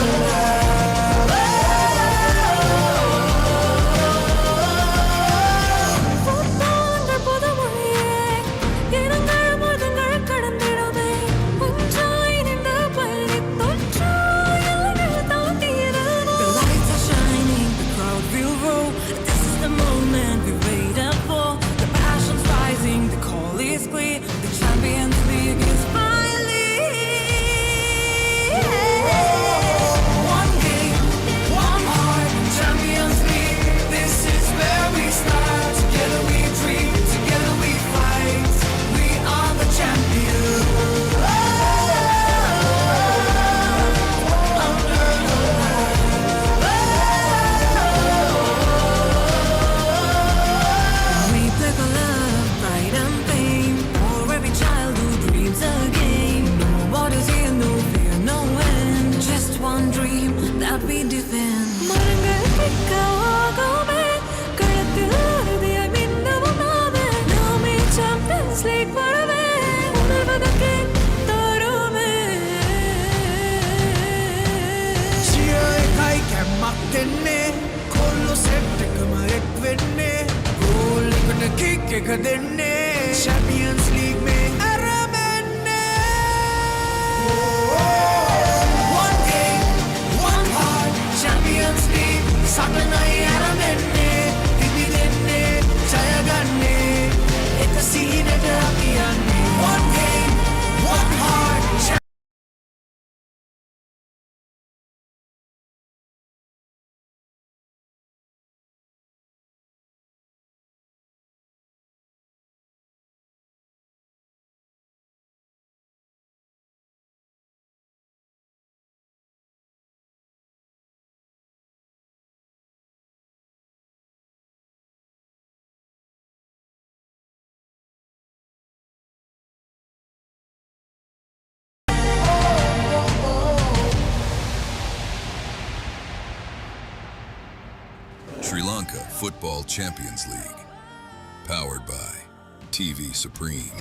Speaker 4: Champions League में one game, one heart. Champions League साटना यारमेने दिविदेने जायगाने एक सीने डरामियाने one game, one heart.
Speaker 5: Sri Lanka Football Champions League, powered by TV Supreme.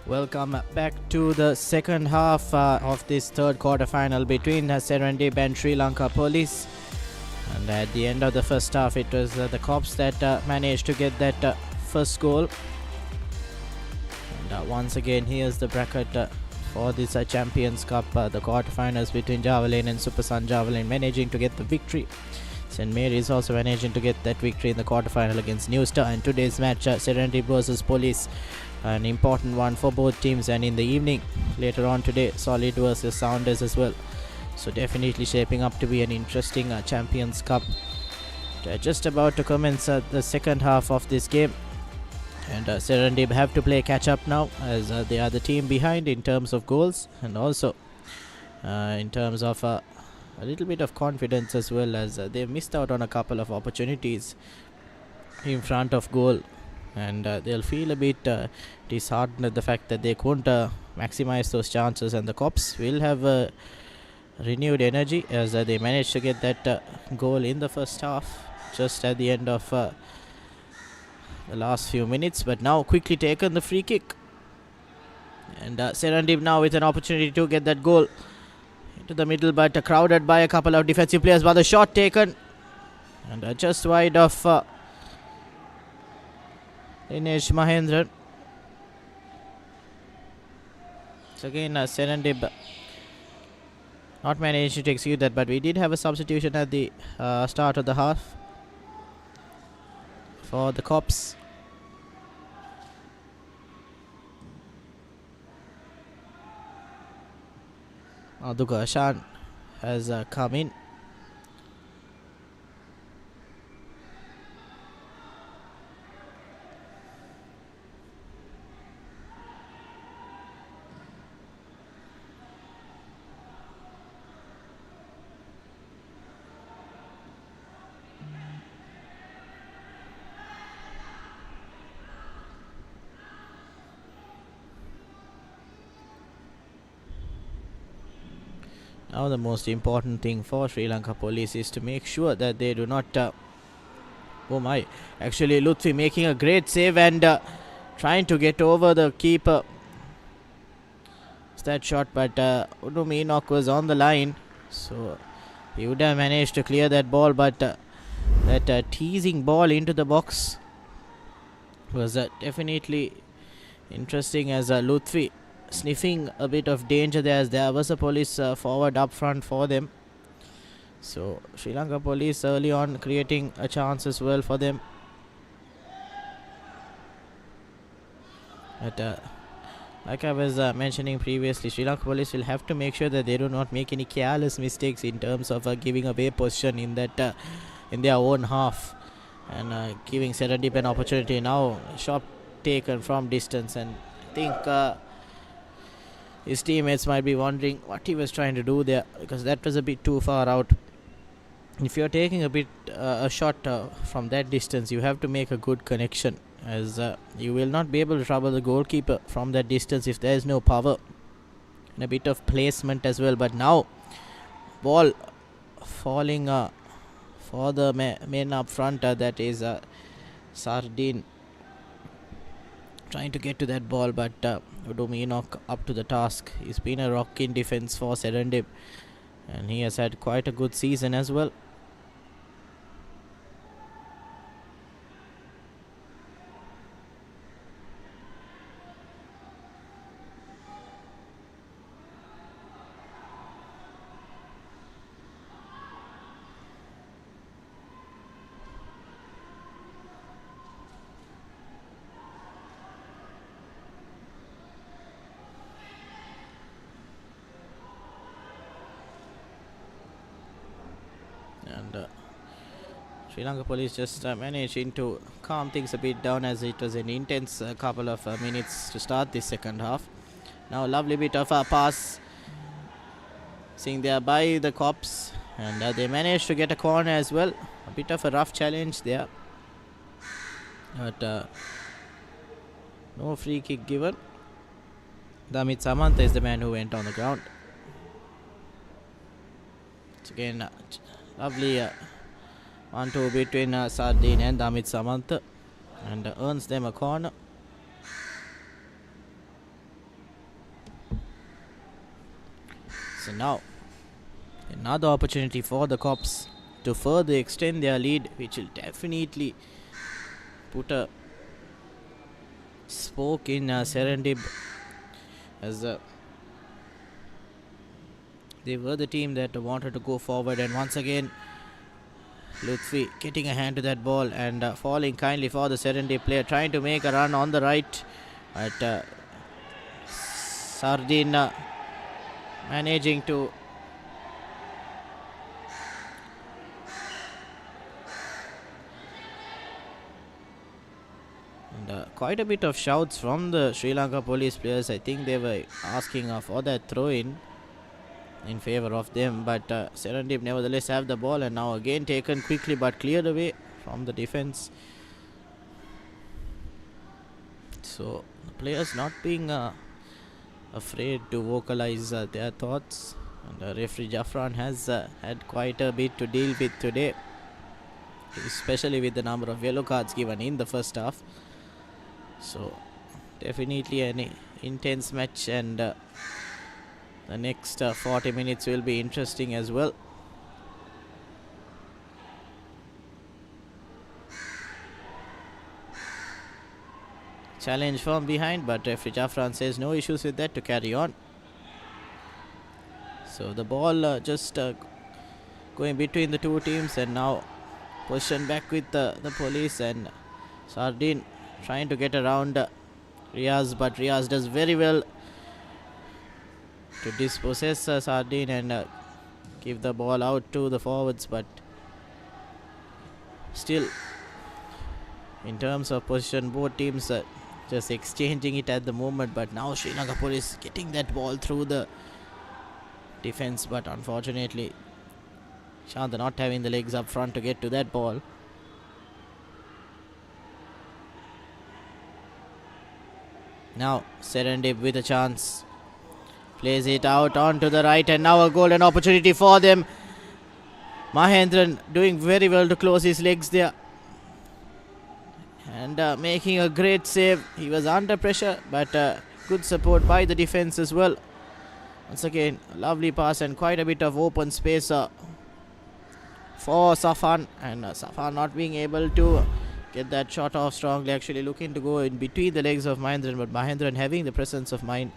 Speaker 1: Welcome back to the second half of this third quarter final between Serendib and Sri Lanka Police. And at the end of the first half, it was the Cops that managed to get that first goal. And once again, here's the bracket for this Champions Cup, the quarterfinals between Javelin and Super Sun Javelin managing to get the victory. St. Mary's also managing to get that victory in the quarterfinal against New Star. And today's match, Serendib versus Police, an important one for both teams. And in the evening, later on today, Solid versus Sounders as well. So definitely shaping up to be an interesting Champions Cup. Just about to commence the second half of this game. And Serendib have to play catch up now, as they are the team behind in terms of goals, and also in terms of a little bit of confidence as well, as they missed out on a couple of opportunities in front of goal. And they'll feel a bit disheartened at the fact that they couldn't maximize those chances. And the Cops will have renewed energy as they managed to get that goal in the first half, just at the end of the last few minutes. But now quickly taken the free kick. And Serendib now with an opportunity to get that goal into the middle, but crowded by a couple of defensive players. But the shot taken and just wide of Dinesh Mahendran. So again Serendib not managed to execute that, but we did have a substitution at the start of the half for the Cops. Aduga Ashan has come in. Now the most important thing for Sri Lanka Police is to make sure that they do not oh my, actually Lutfi making a great save and trying to get over the keeper. It's that shot, but Udum Enoch was on the line, so he would have managed to clear that ball, but that teasing ball into the box was definitely interesting, as Lutfi sniffing a bit of danger there, as there was a police forward up front for them. So Sri Lanka Police early on creating a chance as well for them. But like I was mentioning previously, Sri Lanka Police will have to make sure that they do not make any careless mistakes in terms of giving away possession in that in their own half, and giving Serendib an opportunity. Now shot taken from distance, and I think his teammates might be wondering what he was trying to do there, because that was a bit too far out. If you're taking a shot from that distance, you have to make a good connection, as you will not be able to trouble the goalkeeper from that distance if there is no power, and a bit of placement as well. But now ball falling for the men up front, that is Sardin trying to get to that ball, but Udum Enoch up to the task. He's been a rock in defense for Serendib, and he has had quite a good season as well. And Sri Lanka Police just managing to calm things a bit down, as it was an intense couple of minutes to start this second half. Now a lovely bit of a pass seen there by the Cops, and they managed to get a corner as well. A bit of a rough challenge there, but no free kick given. Damit Samantha is the man who went on the ground. It's again lovely 1-2 between Sardin and Damit Samantha, and earns them a corner. So now another opportunity for the Cops to further extend their lead, which will definitely put a spoke in Serendib, as they were the team that wanted to go forward. And once again, Lutfi getting a hand to that ball and falling kindly for the Serendib player, trying to make a run on the right, but Sardin managing to quite a bit of shouts from the Sri Lanka police players. I think they were asking for that throw-in in favor of them, but Serendib nevertheless have the ball, and now again taken quickly but cleared away from the defense. So the players not being afraid to vocalize their thoughts, and referee Jaffran has had quite a bit to deal with today, especially with the number of yellow cards given in the first half. So definitely an intense match, and the next 40 minutes will be interesting as well. Challenge from behind, but referee Jaffran says no issues with that, to carry on. So the ball just going between the two teams, and now position back with the police, and Sardin trying to get around Riaz, but Riaz does very well to dispossess Sardin and give the ball out to the forwards. But still, in terms of position, both teams just exchanging it at the moment. But now Sri Lanka Police getting that ball through the defense, but unfortunately Shanta not having the legs up front to get to that ball. Now Serendib with a chance, plays it out onto the right, and now a golden opportunity for them. Mahendran doing very well to close his legs there, and making a great save. He was under pressure, but good support by the defense as well. Once again, a lovely pass and quite a bit of open space for Safan, and Safan not being able to get that shot off strongly, actually looking to go in between the legs of Mahendran, but Mahendran having the presence of mind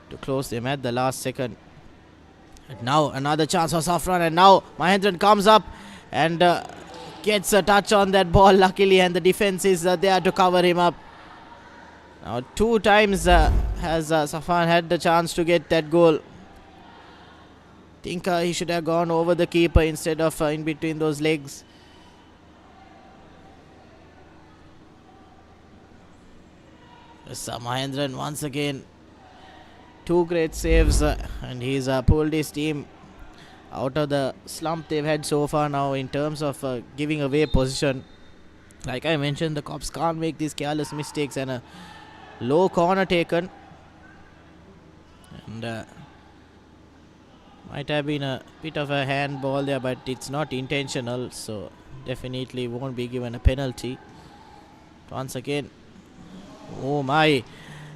Speaker 1: to close them at the last second. And now another chance for Safran, and now Mahendran comes up and gets a touch on that ball luckily, and the defense is there to cover him up. Now 2 times has Safan had the chance to get that goal. Think he should have gone over the keeper instead of in between those legs. Mahendran once again, 2 great saves, and he's pulled his team out of the slump they've had so far now in terms of giving away position. Like I mentioned, the Cops can't make these careless mistakes, and a low corner taken, and might have been a bit of a handball there, but it's not intentional, so definitely won't be given a penalty. Once again, oh my,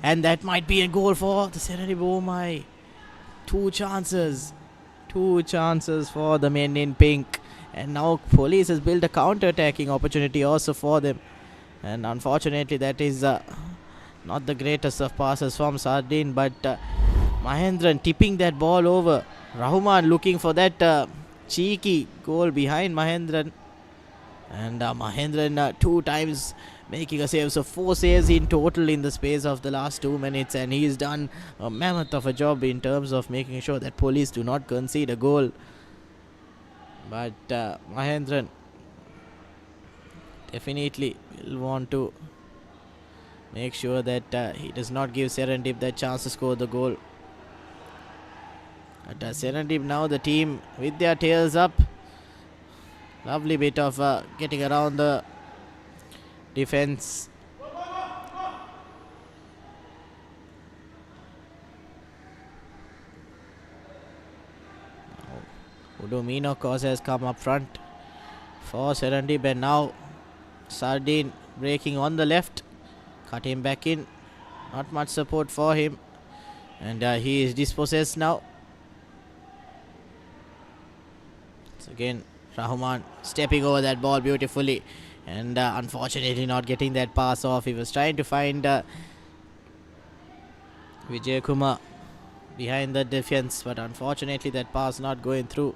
Speaker 1: and that might be a goal for the Serendib. Oh my, 2 chances for the men in pink, and now police has built a counter-attacking opportunity also for them, and unfortunately that is not the greatest of passes from Sardin, but Mahendran tipping that ball over. Rahman looking for that cheeky goal behind Mahendran, and Mahendran 2 times making a save, so 4 saves in total in the space of the last 2 minutes, and he's done a mammoth of a job in terms of making sure that police do not concede a goal. But Mahendran definitely will want to make sure that he does not give Serendib that chance to score the goal. But Serendib now the team with their tails up. Lovely bit of getting around the defense. Udomino Kos has come up front for Serendib, and now Sardin breaking on the left, cut him back in, not much support for him, and he is dispossessed now. So again, Rahman stepping over that ball beautifully, and unfortunately not getting that pass off. He was trying to find Vijay Kumar behind the defense, but unfortunately that pass not going through.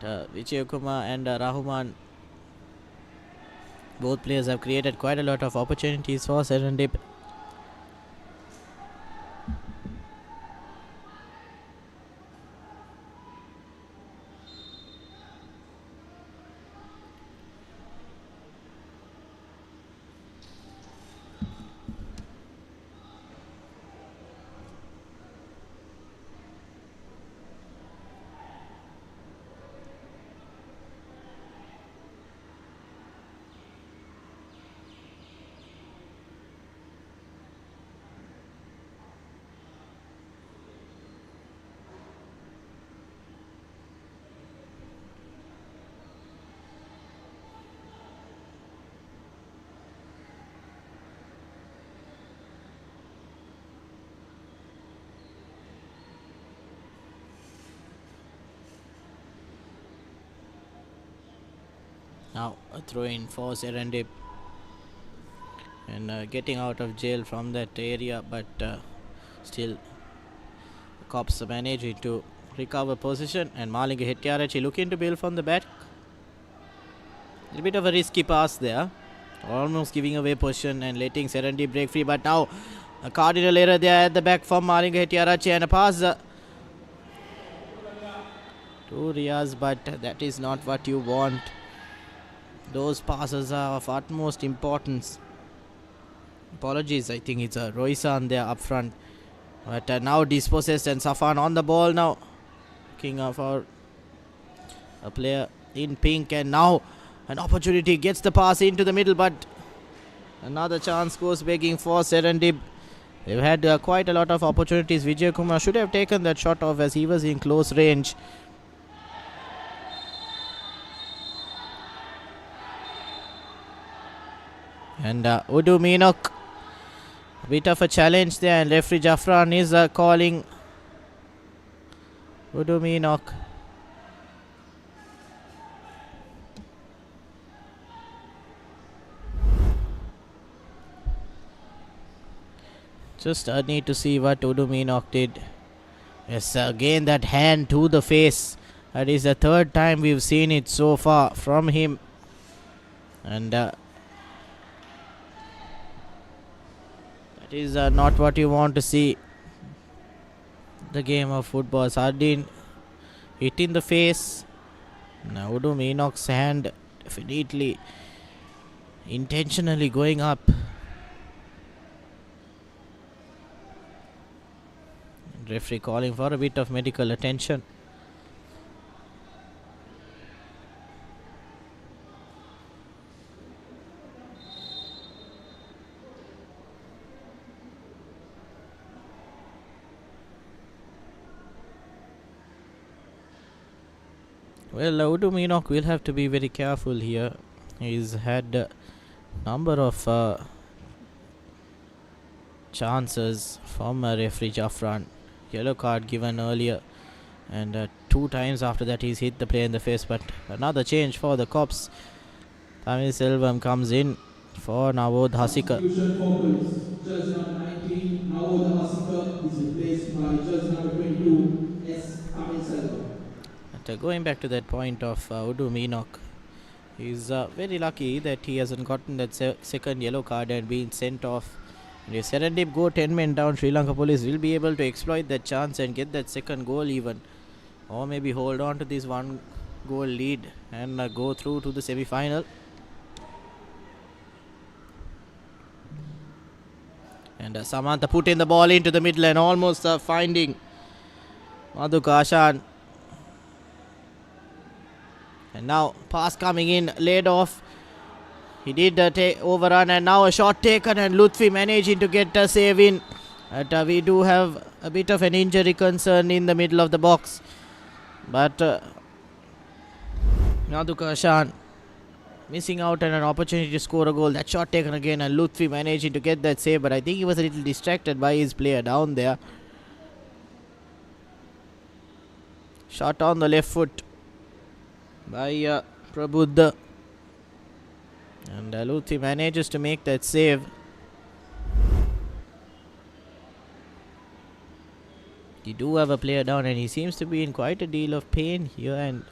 Speaker 1: Vijay Kumar and Rahman, both players have created quite a lot of opportunities for Serendib. Now a throw in for Serendib, and getting out of jail from that area, but still the cops managing to recover position, and Malinga Hettiarachchi looking to build from the back. A little bit of a risky pass there, almost giving away position and letting Serendib break free, but now a cardinal error there at the back from Malinga Hettiarachchi, and a pass to Riaz, but that is not what you want. Those passes are of utmost importance. Apologies, I think it's a Roisan there up front. But now dispossessed, and Safan on the ball now. Looking for a player in pink, and now an opportunity, gets the pass into the middle, but another chance goes begging for Serendib. They've had quite a lot of opportunities. Vijay Kumar should have taken that shot off as he was in close range. And Udu Meenok, a bit of a challenge there, and referee Jafran is calling Udu Meenok. Just need to see what Udu Meenok did. Yes, again that hand to the face. That is the third time we've seen it so far from him. And that is not what you want to see. The game of football. Sardin hit in the face. Now Udu Meenok's hand definitely intentionally going up. Referee calling for a bit of medical attention. Well, Udu Meenok will have to be very careful here. He's had a number of chances from referee Jafran. Yellow card given earlier, and 2 times after that he's hit the player in the face. But another change for the cops. Tamil Selvam comes in for Nawod Hasika.
Speaker 3: Substitution for police. Judge number 19, Nawod Hasika, is replaced by judge number 22, S. Tamil Selvam.
Speaker 1: Going back to that point of Udu Meenok, he's very lucky that he hasn't gotten that second yellow card and been sent off. And if Serendib go 10 men down, Sri Lanka Police will be able to exploit that chance and get that second goal even, or maybe hold on to this 1 goal lead and go through to the semi-final. And Samantha put in the ball into the middle and almost finding Madhu Kashan. And now pass coming in, laid off. He did overrun, and now a shot taken, and Lutfi managing to get a save in. But we do have a bit of an injury concern in the middle of the box. But Madhu Kashan missing out on an opportunity to score a goal. That shot taken again, and Lutfi managing to get that save, but I think he was a little distracted by his player down there. Shot on the left foot. by Prabuddha. And Luthi manages to make that save. You do have a player down, and he seems to be in quite a deal of pain here, and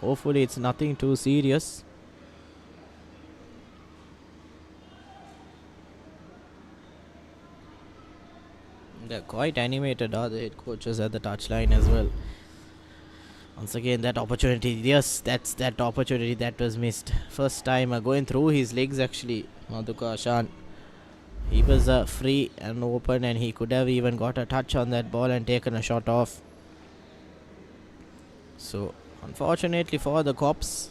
Speaker 1: hopefully it's nothing too serious. They're quite animated, are the head coaches at the touchline as well. Once again, that opportunity. Yes, that's that opportunity that was missed. First time going through his legs actually, Madhuka Ashan. He was free and open, and he could have even got a touch on that ball and taken a shot off. So, unfortunately for the Cops,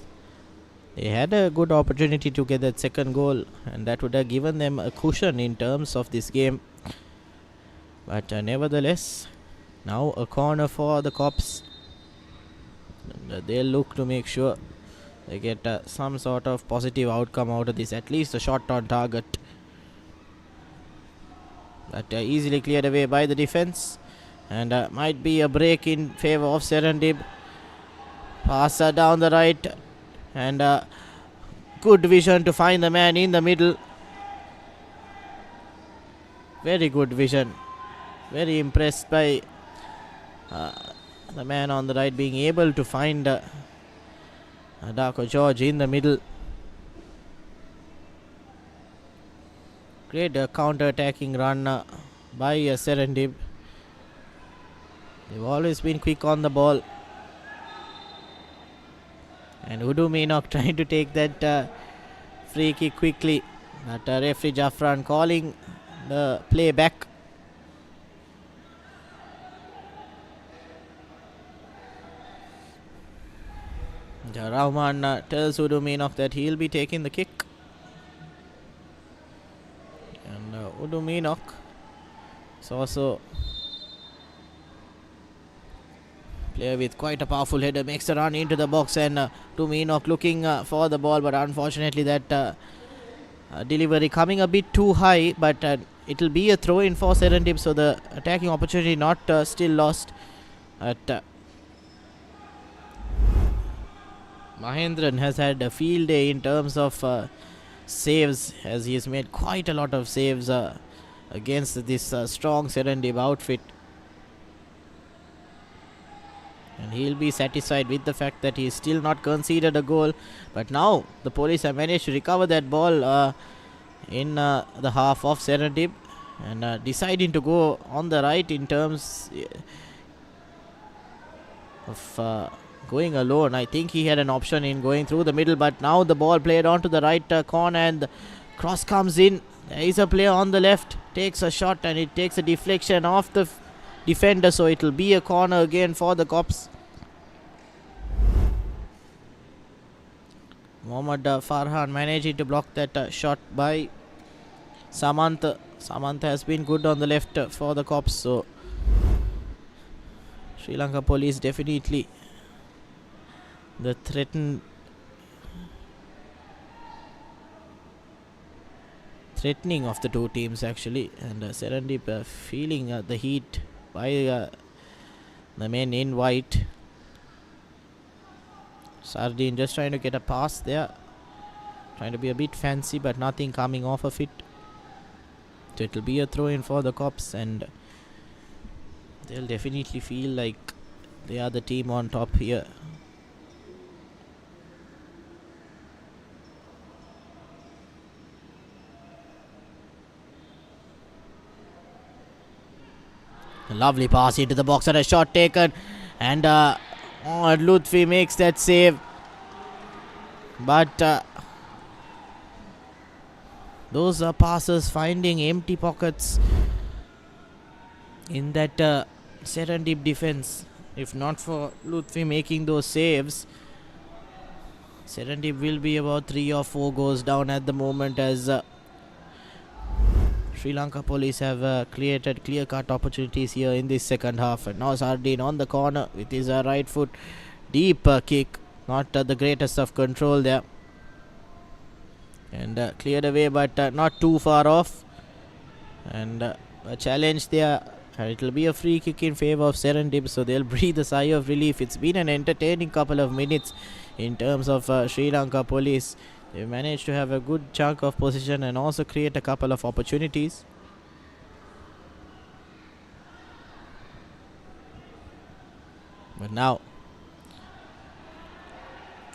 Speaker 1: they had a good opportunity to get that second goal, and that would have given them a cushion in terms of this game. But nevertheless, now a corner for the Cops. And they'll look to make sure they get some sort of positive outcome out of this, at least a shot on target. But easily cleared away by the defense, and might be a break in favor of Serendib. Pass down the right, and good vision to find the man in the middle. Very good vision. Very impressed by the man on the right being able to find Darko George in the middle. Great counter-attacking run by Serendib. They've always been quick on the ball. And Udu Meenok trying to take that free kick quickly. But referee Jaffran calling the play back. Rahman tells Udu Meenok that he'll be taking the kick. And Udu Meenok is also player with quite a powerful header, makes a run into the box, and Udu Meenok looking for the ball, but unfortunately that delivery coming a bit too high, but it'll be a throw in for Serendib, so the attacking opportunity not still lost. At Mahendran has had a field day in terms of saves, as he has made quite a lot of saves against this strong Serendib outfit. And he'll be satisfied with the fact that he's still not conceded a goal. But now the police have managed to recover that ball in the half of Serendib, and deciding to go on the right in terms of going alone. I think he had an option in going through the middle, but now the ball played on to the right corner, and the cross comes in. There is a player on the left, takes a shot, and it takes a deflection off the defender, so it will be a corner again for the Cops. Mohammad Farhan managing to block that shot by Samantha. Samantha has been good on the left for the Cops, so Sri Lanka Police definitely the threatening of the two teams actually, and Serendib feeling the heat by the men in white. Sardine just trying to get a pass there, trying to be a bit fancy, but nothing coming off of it. So it will be a throw in for the Cops, and they'll definitely feel like they are the team on top here. A lovely pass into the box and a shot taken, and Lutfi makes that save, but those passes finding empty pockets in that Serendib defense. If not for Lutfi making those saves, Serendib will be about 3 or 4 goals down at the moment, as Sri Lanka Police have created clear-cut opportunities here in this second half. And now Sardine on the corner with his right foot, deep kick, not the greatest of control there, and cleared away, but not too far off, and a challenge there, and it will be a free kick in favor of Serendib, so they'll breathe a sigh of relief. It's been an entertaining couple of minutes in terms of Sri Lanka Police. They managed to have a good chunk of possession and also create a couple of opportunities. But now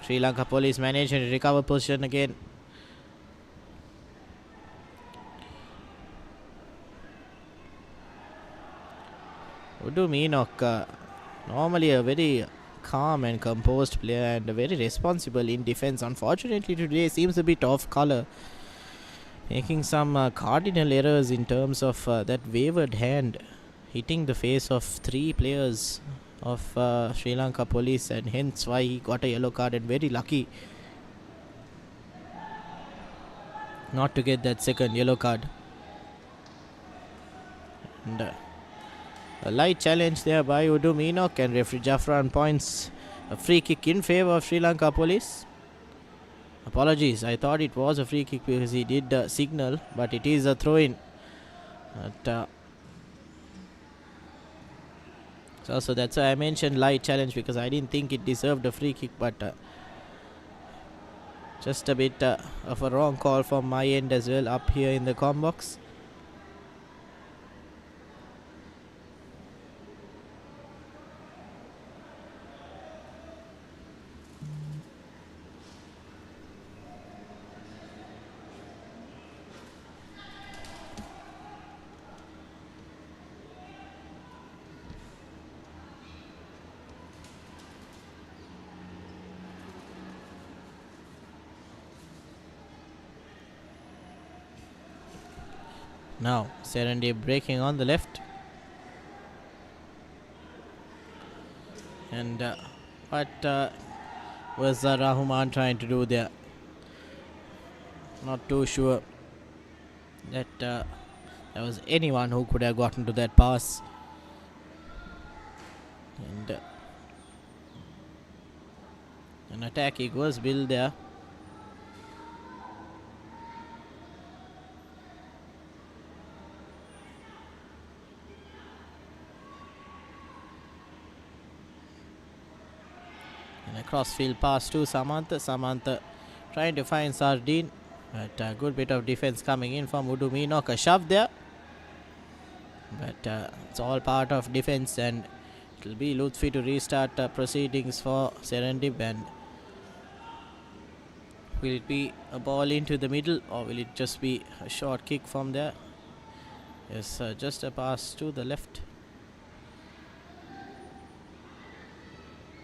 Speaker 1: Sri Lanka Police managed to recover possession again. Udu Meenok, normally a very calm and composed player and very responsible in defense. Unfortunately today seems a bit off color, making some cardinal errors in terms of that wayward hand hitting the face of 3 players of Sri Lanka Police, and hence why he got a yellow card, and very lucky not to get that second yellow card. And a light challenge there by Udu Meenok, and referee Jaffran points a free kick in favour of Sri Lanka Police. Apologies, I thought it was a free kick because he did signal, but it is a throw-in. So that's why I mentioned light challenge, because I didn't think it deserved a free kick, but just a bit of a wrong call from my end as well up here in the comm box. Now Serendib breaking on the left, and what was Rahman trying to do there? Not too sure that there was anyone who could have gotten to that pass, and an attacking was built there. Crossfield pass to Samantha. Samantha trying to find Sardine, but a good bit of defense coming in from Udu Meenok. A shove there, but it's all part of defense, and it will be Lutfi to restart proceedings for Serendib. And will it be a ball into the middle, or will it just be a short kick from there? Yes, just a pass to the left.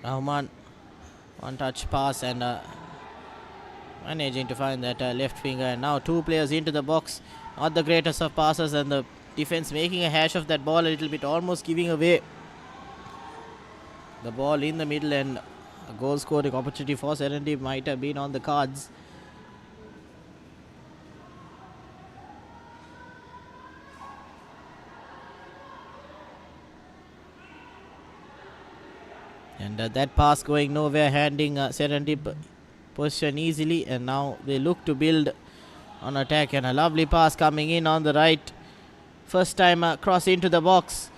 Speaker 1: Rahman, one touch pass, and managing to find that left finger, and now 2 players into the box. Not the greatest of passes, and the defense making a hash of that ball a little bit, almost giving away the ball in the middle, and a goal scoring opportunity for Serendib might have been on the cards. And that pass going nowhere, handing Serendib position easily, and now they look to build on attack, and a lovely pass coming in on the right. First time cross into the box,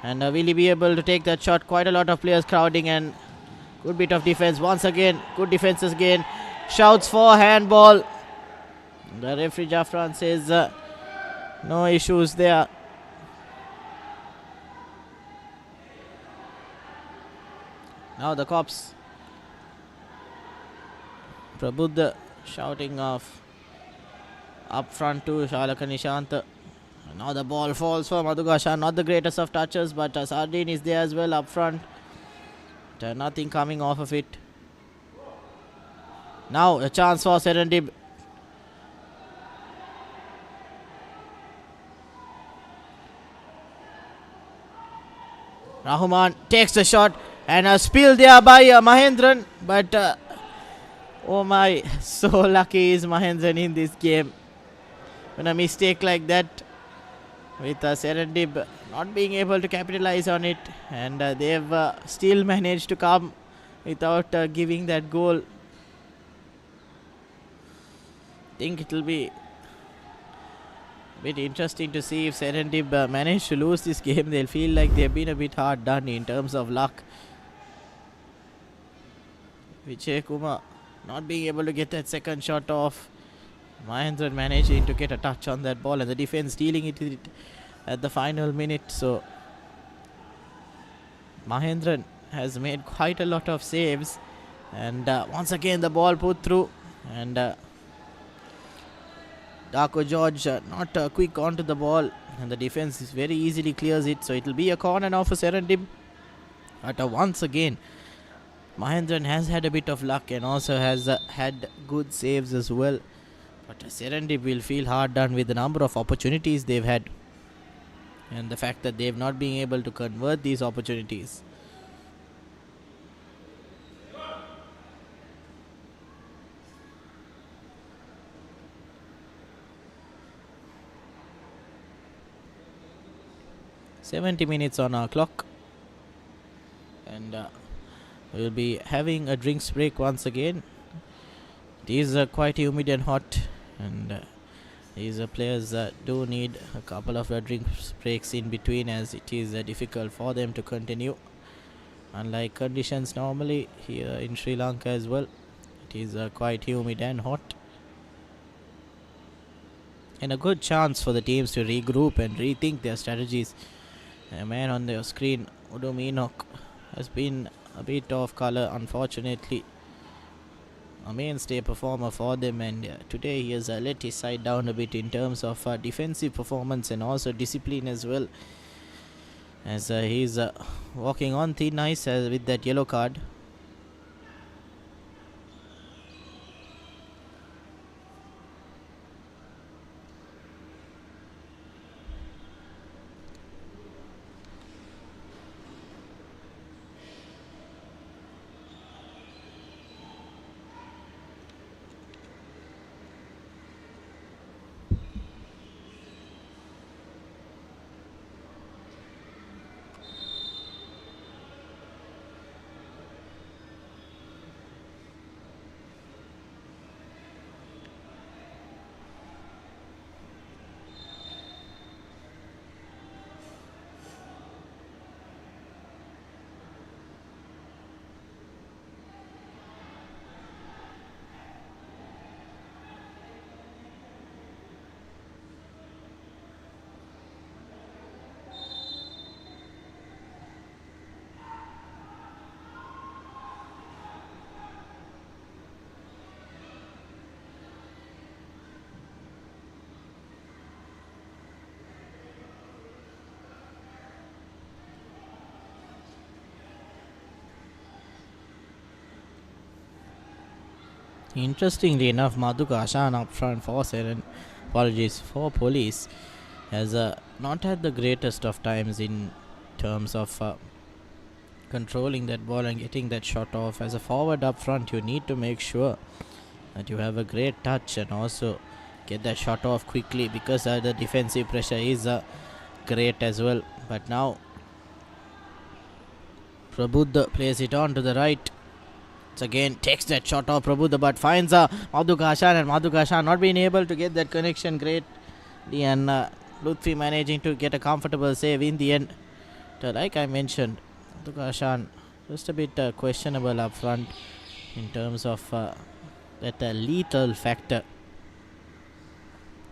Speaker 1: and will he be able to take that shot? Quite a lot of players crowding, and good bit of defense once again. Good defenses again. Shouts for handball. The referee Jaffran says no issues there. Now the cops. Prabhuddha shouting off up front to Shalaka Nishant. Now the ball falls for Madhugasha. Not the greatest of touches, but Sardine is there as well up front. But, nothing coming off of it. Now a chance for Serendib. Rahman takes the shot, and a spill there by Mahendran, but oh my, so lucky is Mahendran in this game. When a mistake like that, with Serendib not being able to capitalize on it, and they've still managed to come without giving that goal. I think it will be a bit interesting to see if Serendib manage to lose this game. They'll feel like they've been a bit hard done in terms of luck. Vijay Kumar not being able to get that second shot off. Mahendran managing to get a touch on that ball, and the defense dealing it at the final minute. So Mahendran has made quite a lot of saves, and once again the ball put through, and Darko George not quick onto the ball, and the defense is very easily clears it. So it will be a corner now for Serendib. But once again, Mahendran has had a bit of luck and also has had good saves as well. But Serendib will feel hard done with the number of opportunities they've had, and the fact that they've not been able to convert these opportunities. "70 minutes on our clock, and we'll be having a drinks break once again. It is quite humid and hot, and these players do need a couple of drinks breaks in between, as it is difficult for them to continue. Unlike conditions normally here in Sri Lanka as well, it is quite humid and hot, and a good chance for the teams to regroup and rethink their strategies. A man on the screen, Udom Enoch, has been a bit off colour, unfortunately. A mainstay performer for them, and today he has let his side down a bit in terms of defensive performance and also discipline as well, as he's walking on thin ice with that yellow card. Interestingly enough, Madhuk Ashan up front for for Police has not had the greatest of times in terms of controlling that ball and getting that shot off. As a forward up front, you need to make sure that you have a great touch and also get that shot off quickly, because the defensive pressure is great as well. But now Prabuddha plays it on to the right. Again takes that shot off Prabuddha, but finds Madhuk Ashan, and Madhuk Ashan not being able to get that connection greatly, and Lutfi managing to get a comfortable save in the end. Like I mentioned, Madhuk Ashan just a bit questionable up front in terms of that lethal factor.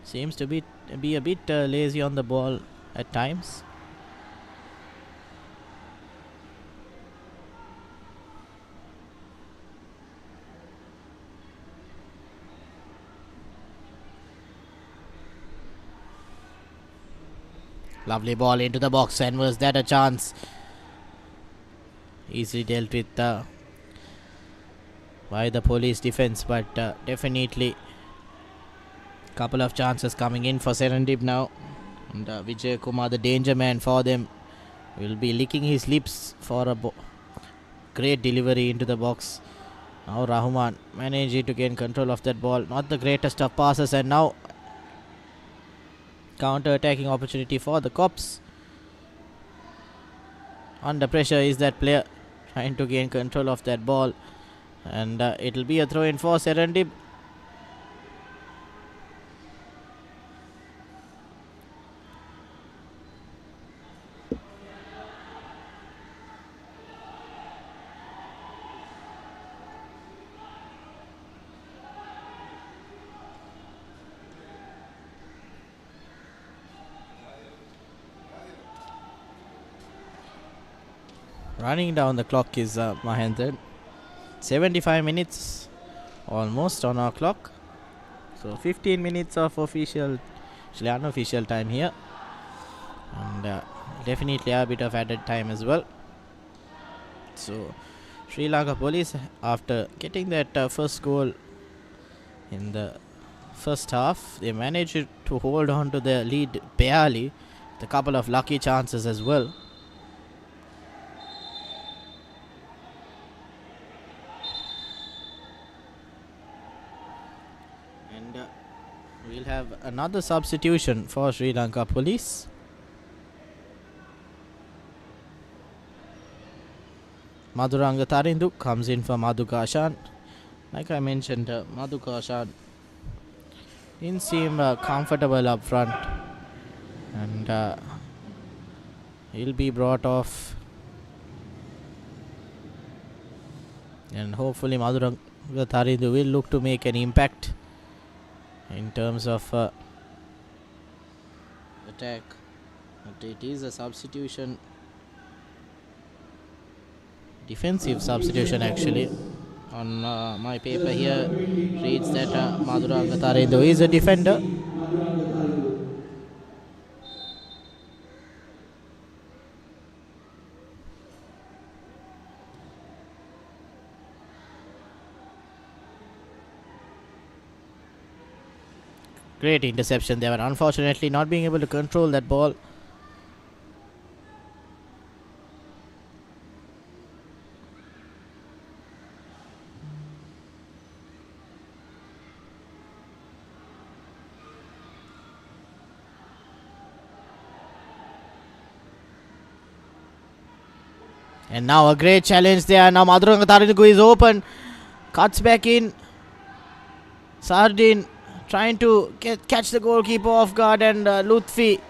Speaker 1: Seems to be a bit lazy on the ball at times. Lovely ball into the box, and was that a chance? Easily dealt with by the Police defense, but definitely couple of chances coming in for Serendib now. And Vijay Kumar, the danger man for them, will be licking his lips for a great delivery into the box. Now Rahman managing to gain control of that ball. Not the greatest of passes, and now counter-attacking opportunity for the Cops. Under pressure is that player, trying to gain control of that ball, and it will be a throw-in for Serendib. Running down the clock is Mahendran. 75 minutes almost on our clock. So 15 minutes of official, actually unofficial time here. And definitely a bit of added time as well. So Sri Lanka Police, after getting that first goal in the first half, they managed to hold on to their lead barely, with a couple of lucky chances as well. And we'll have another substitution for Sri Lanka Police. Madhuranga Tarindu comes in for Madhu Kashan. Like I mentioned, Madhu Kashan didn't seem comfortable up front, and he'll be brought off, and hopefully Madhuranga Tarindu will look to make an impact in terms of attack. But it is a substitution, defensive substitution actually. On my paper here reads that Madhuranga Tarindu is a defender. Great interception there, but unfortunately not being able to control that ball. And now a great challenge there. Now Madhuranga Tarindu is open. Cuts back in. Sardin trying to catch the goalkeeper off guard, and Lutfi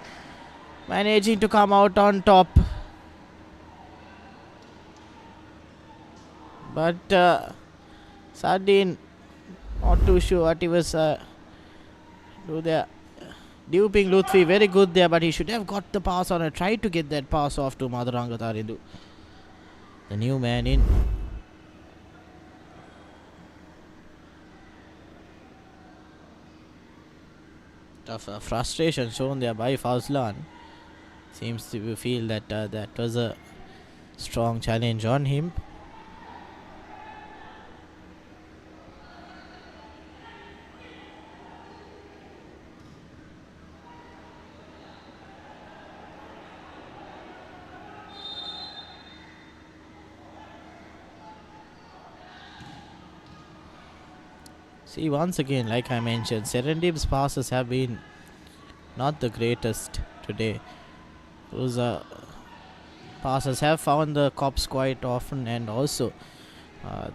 Speaker 1: managing to come out on top. But Sardin not too sure what he was do there. Duping Lutfi, very good there, but he should have got the pass on and tried to get that pass off to Madhuranga Tarindu, the new man in. Tough frustration shown there by Fazlan. Seems to feel that that was a strong challenge on him. See, once again, like I mentioned, Serendib's passes have been not the greatest today. Those passes have found the cops quite often, and also in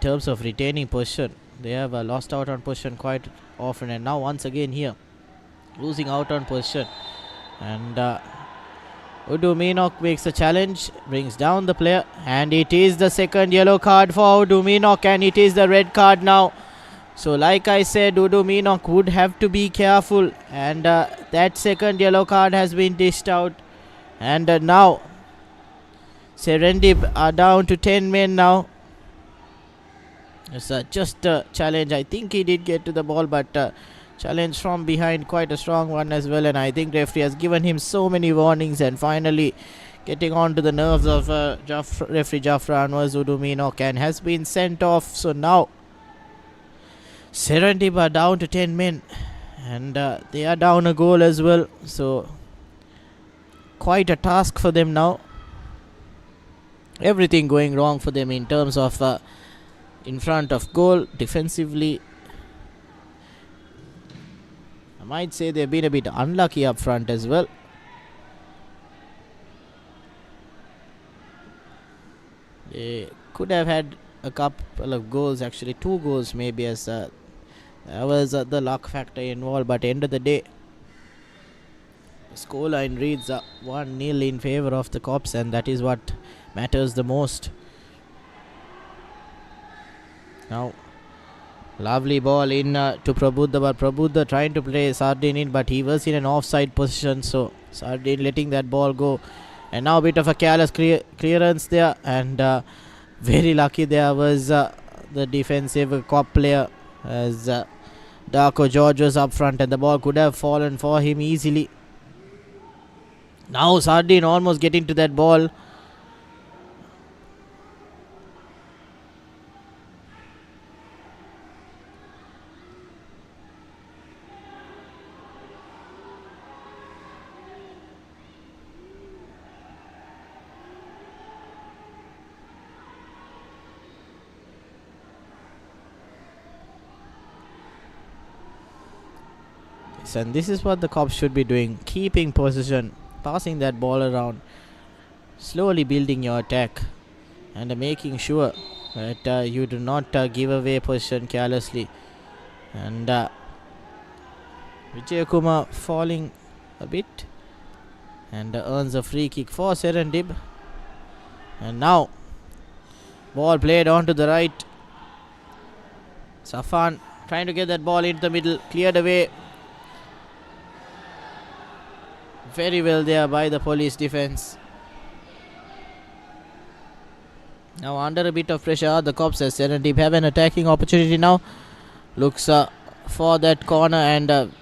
Speaker 1: terms of retaining possession, they have lost out on possession quite often. And now once again here, losing out on possession. And Udu Minok makes a challenge, brings down the player, and it is the second yellow card for Udu Minok, and it is the red card now. So like I said, Udu Minok would have to be careful, and that second yellow card has been dished out. And now Serendib are down to 10 men now. It's just a challenge. I think he did get to the ball, but challenge from behind, quite a strong one as well. And I think referee has given him so many warnings, and finally getting on to the nerves of referee Jafra Anwar's Udu Minok, and has been sent off. So now Serendib are down to 10 men, and they are down a goal as well. So quite a task for them now. Everything going wrong for them in terms of in front of goal, defensively. I might say they've been a bit unlucky up front as well. They could have had a couple of goals, actually 2 goals maybe, as there was the luck factor involved. But end of the day, the scoreline reads 1-0 in favour of the Cops, and that is what matters the most. Now lovely ball in to Prabuddha, but Prabuddha trying to play Sardin in, but he was in an offside position, so Sardin letting that ball go And now a bit of a careless clearance there, and very lucky there was the defensive cop player, as Darko George was up front and the ball could have fallen for him easily. Now Sardine almost getting to that ball. And this is what the cops should be doing, keeping possession, passing that ball around, slowly building your attack, and making sure that you do not give away possession carelessly. And Vijay Kumar falling a bit, and earns a free kick for Serendib. And now ball played on to the right. Safan trying to get that ball into the middle, cleared away very well there by the police defense. Now under a bit of pressure, the cops as Serendib have an attacking opportunity now. Looks for that corner, and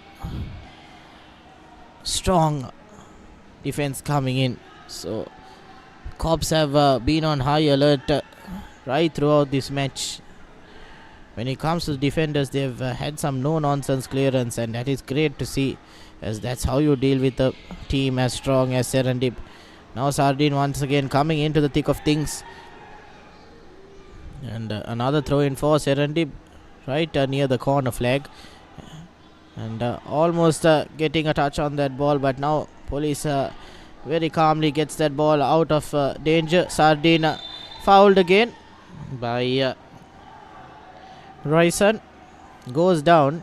Speaker 1: strong defense coming in. So cops have been on high alert right throughout this match. When it comes to the defenders, they've had some no-nonsense clearance, and that is great to see, as that's how you deal with a team as strong as Serendib. Now Sardine once again coming into the thick of things, and another throw in for Serendib right near the corner flag, and almost getting a touch on that ball, but now police very calmly gets that ball out of danger. Sardine fouled again by Royson, goes down.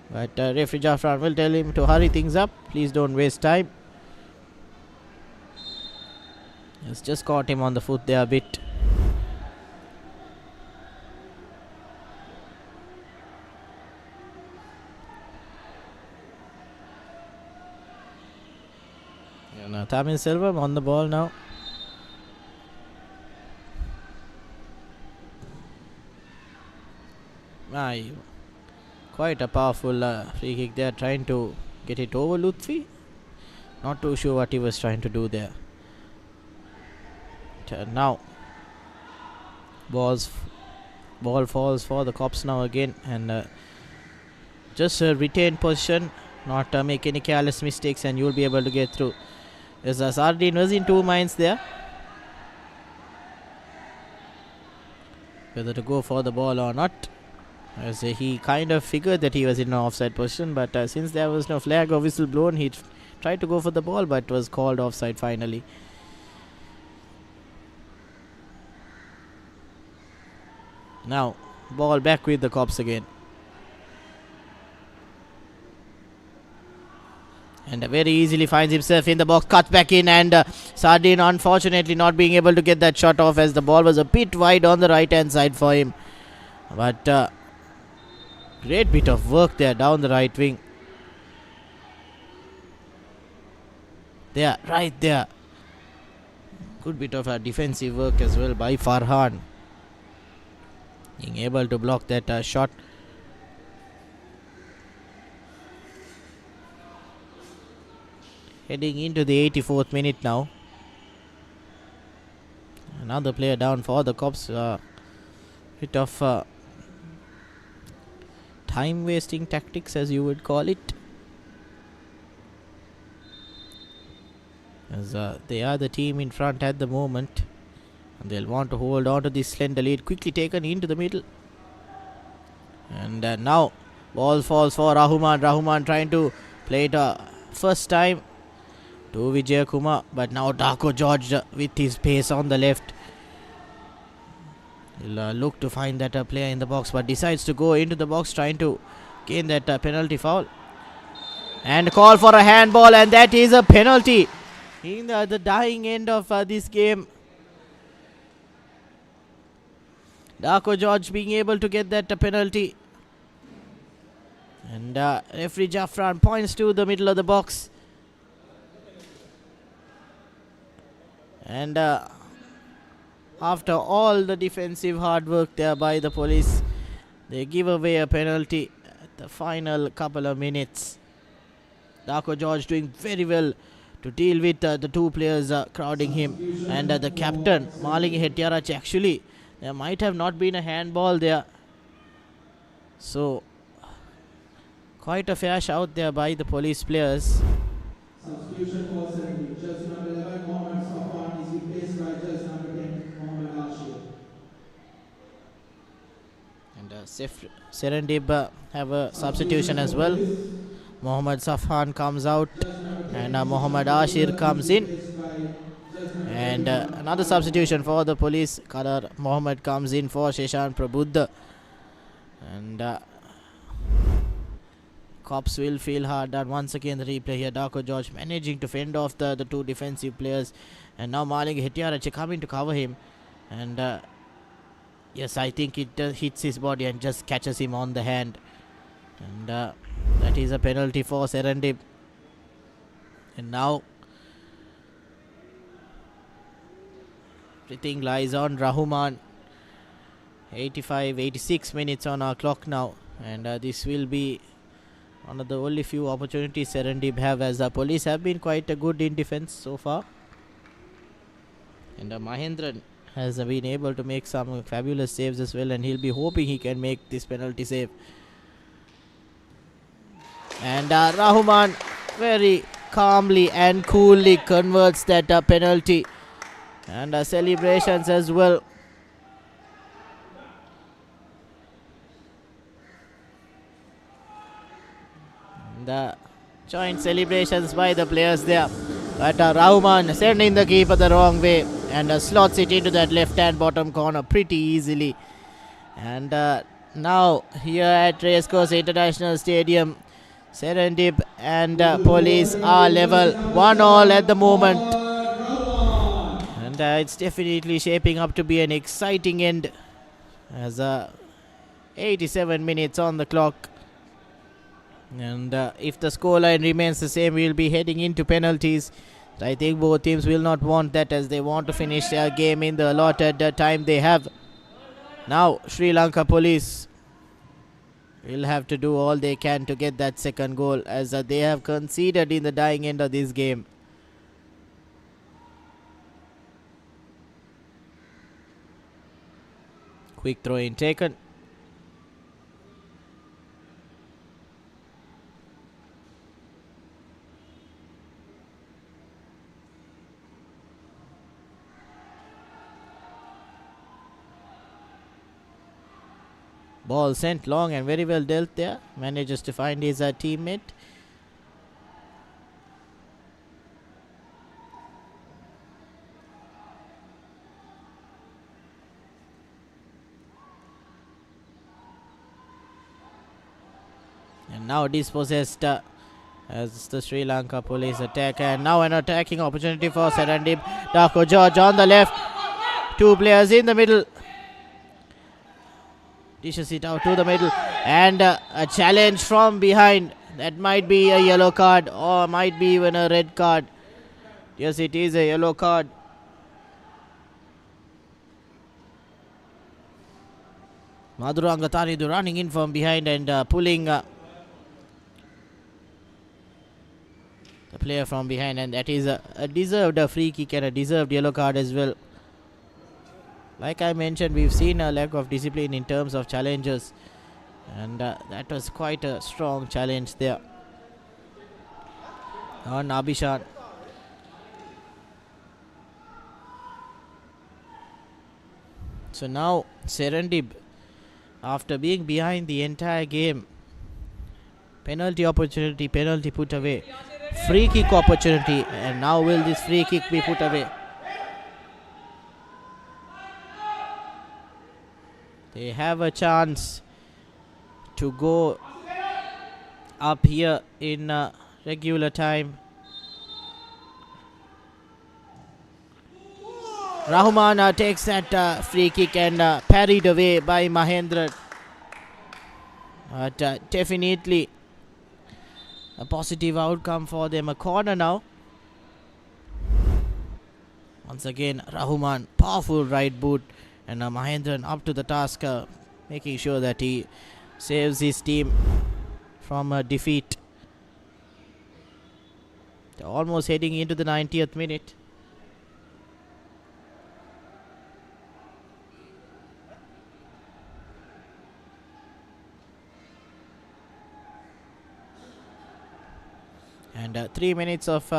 Speaker 1: But referee Jaffran will tell him to hurry things up. Please don't waste time. He's just caught him on the foot there a bit. And Tamil Selvam on the ball now. Quite a powerful free kick there, trying to get it over Lutfi. Not too sure what he was trying to do there. Now ball falls for the cops now again, and just retain position, not make any careless mistakes, and you'll be able to get through. As Sardine was in two minds there, whether to go for the ball or not, as he kind of figured that he was in an offside position, but since there was no flag or whistle blown, he tried to go for the ball, but was called offside finally. Now ball back with the cops again, and very easily finds himself in the box, cuts back in, and Sardine unfortunately not being able to get that shot off, as the ball was a bit wide on the right hand side for him. But great bit of work there down the right wing. There, right there. Good bit of defensive work as well by Farhan, being able to block that shot. Heading into the 84th minute now. Another player down for the cops. Bit of time wasting tactics, as you would call it, as they are the team in front at the moment, and they'll want to hold on to this slender lead. Quickly taken into the middle, and now ball falls for Rahuman trying to play it first time to Vijay Kumar, but now Darko George with his pace on the left. He'll look to find that player in the box, but decides to go into the box, trying to gain that penalty foul, and call for a handball, and that is a penalty in the dying end of this game. Darko George being able to get that penalty, and referee Jaffran points to the middle of the box. And after all the defensive hard work there by the police, they give away a penalty at the final couple of minutes. Darko George doing very well to deal with the two players crowding him. And the captain, Maling Hettiarach, actually, there might have not been a handball there. So, quite a fair shout there by the police players.
Speaker 3: Substitution for Serendib. Jersey number 11, Mohammed Safwan is replaced by jersey number 10, Mohammed Ashir.
Speaker 1: And Serendib have a substitution as well. Mohammed Safwan comes out and Mohammed Ashir comes in. And another substitution for the police. Qadar Mohammed comes in for Sheshan Prabuddha. And cops will feel hard done. Once again the replay here. Darko George managing to fend off the two defensive players. And now Maling Hettiarach coming to cover him. And yes, I think it hits his body and just catches him on the hand. And that is a penalty for Serendib. And now everything lies on Rahman. 86 minutes on our clock now. And this will be one of the only few opportunities Serendib have, as the police have been quite good in defense so far. And Mahendran has been able to make some fabulous saves as well, and he'll be hoping he can make this penalty save. And Rahman very calmly and coolly converts that penalty. And celebrations as well. The joint celebrations by the players there. But Rahman sending the keeper the wrong way and slots it into that left hand bottom corner pretty easily. And now here at Racecourse International Stadium, Serendib and police are level 1-1 at the moment. And it's definitely shaping up to be an exciting end, as 87 minutes on the clock. And if the scoreline remains the same, we'll be heading into penalties. I think both teams will not want that, as they want to finish their game in the allotted time they have. Now Sri Lanka police will have to do all they can to get that second goal, as they have conceded in the dying end of this game. Quick throw in taken. Ball sent long and very well dealt there. Manages to find his teammate. And now dispossessed as the Sri Lanka police attack. And now an attacking opportunity for Serendib. Darko George on the left. Two players in the middle. Dishes it out to the middle, and a challenge from behind. That might be a yellow card, or might be even a red card. Yes, it is a yellow card. Madhurangatanidu running in from behind and pulling the player from behind, and that is a deserved free kick and a deserved yellow card as well. Like I mentioned, we've seen a lack of discipline in terms of challenges, and that was quite a strong challenge there on Abhishan. So now Serendib, after being behind the entire game, penalty opportunity, penalty put away, free kick opportunity, and now will this free kick be put away? They have a chance to go up here in regular time. Rahman takes that free kick and parried away by Mahendran. But definitely a positive outcome for them. A corner now. Once again, Rahman, powerful right boot, and Mahendran up to the task, making sure that he saves his team from a defeat. They're almost heading into the 90th minute. And 3 minutes of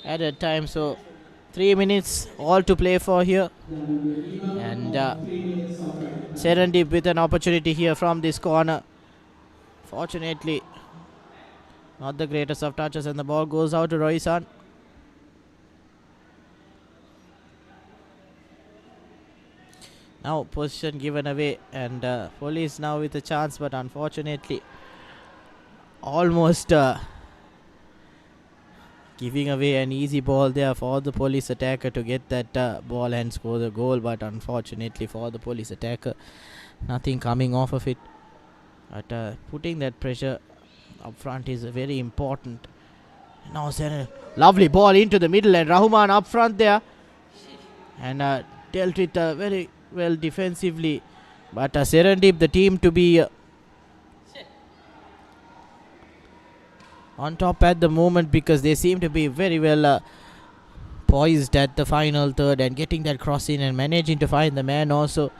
Speaker 1: added time, so 3 minutes all to play for here. And Serendib with an opportunity here from this corner. Fortunately, not the greatest of touches, and the ball goes out to Roisan. Now position given away, and Police now with a chance, but unfortunately almost giving away an easy ball there for the Police attacker to get that ball and score the goal, but unfortunately for the Police attacker, nothing coming off of it. But putting that pressure up front is very important. Now lovely ball into the middle, and Rahman up front there, and dealt with very well defensively. But Serendib, the team to be on top at the moment, because they seem to be very well poised at the final third and getting that cross in and managing to find the man also.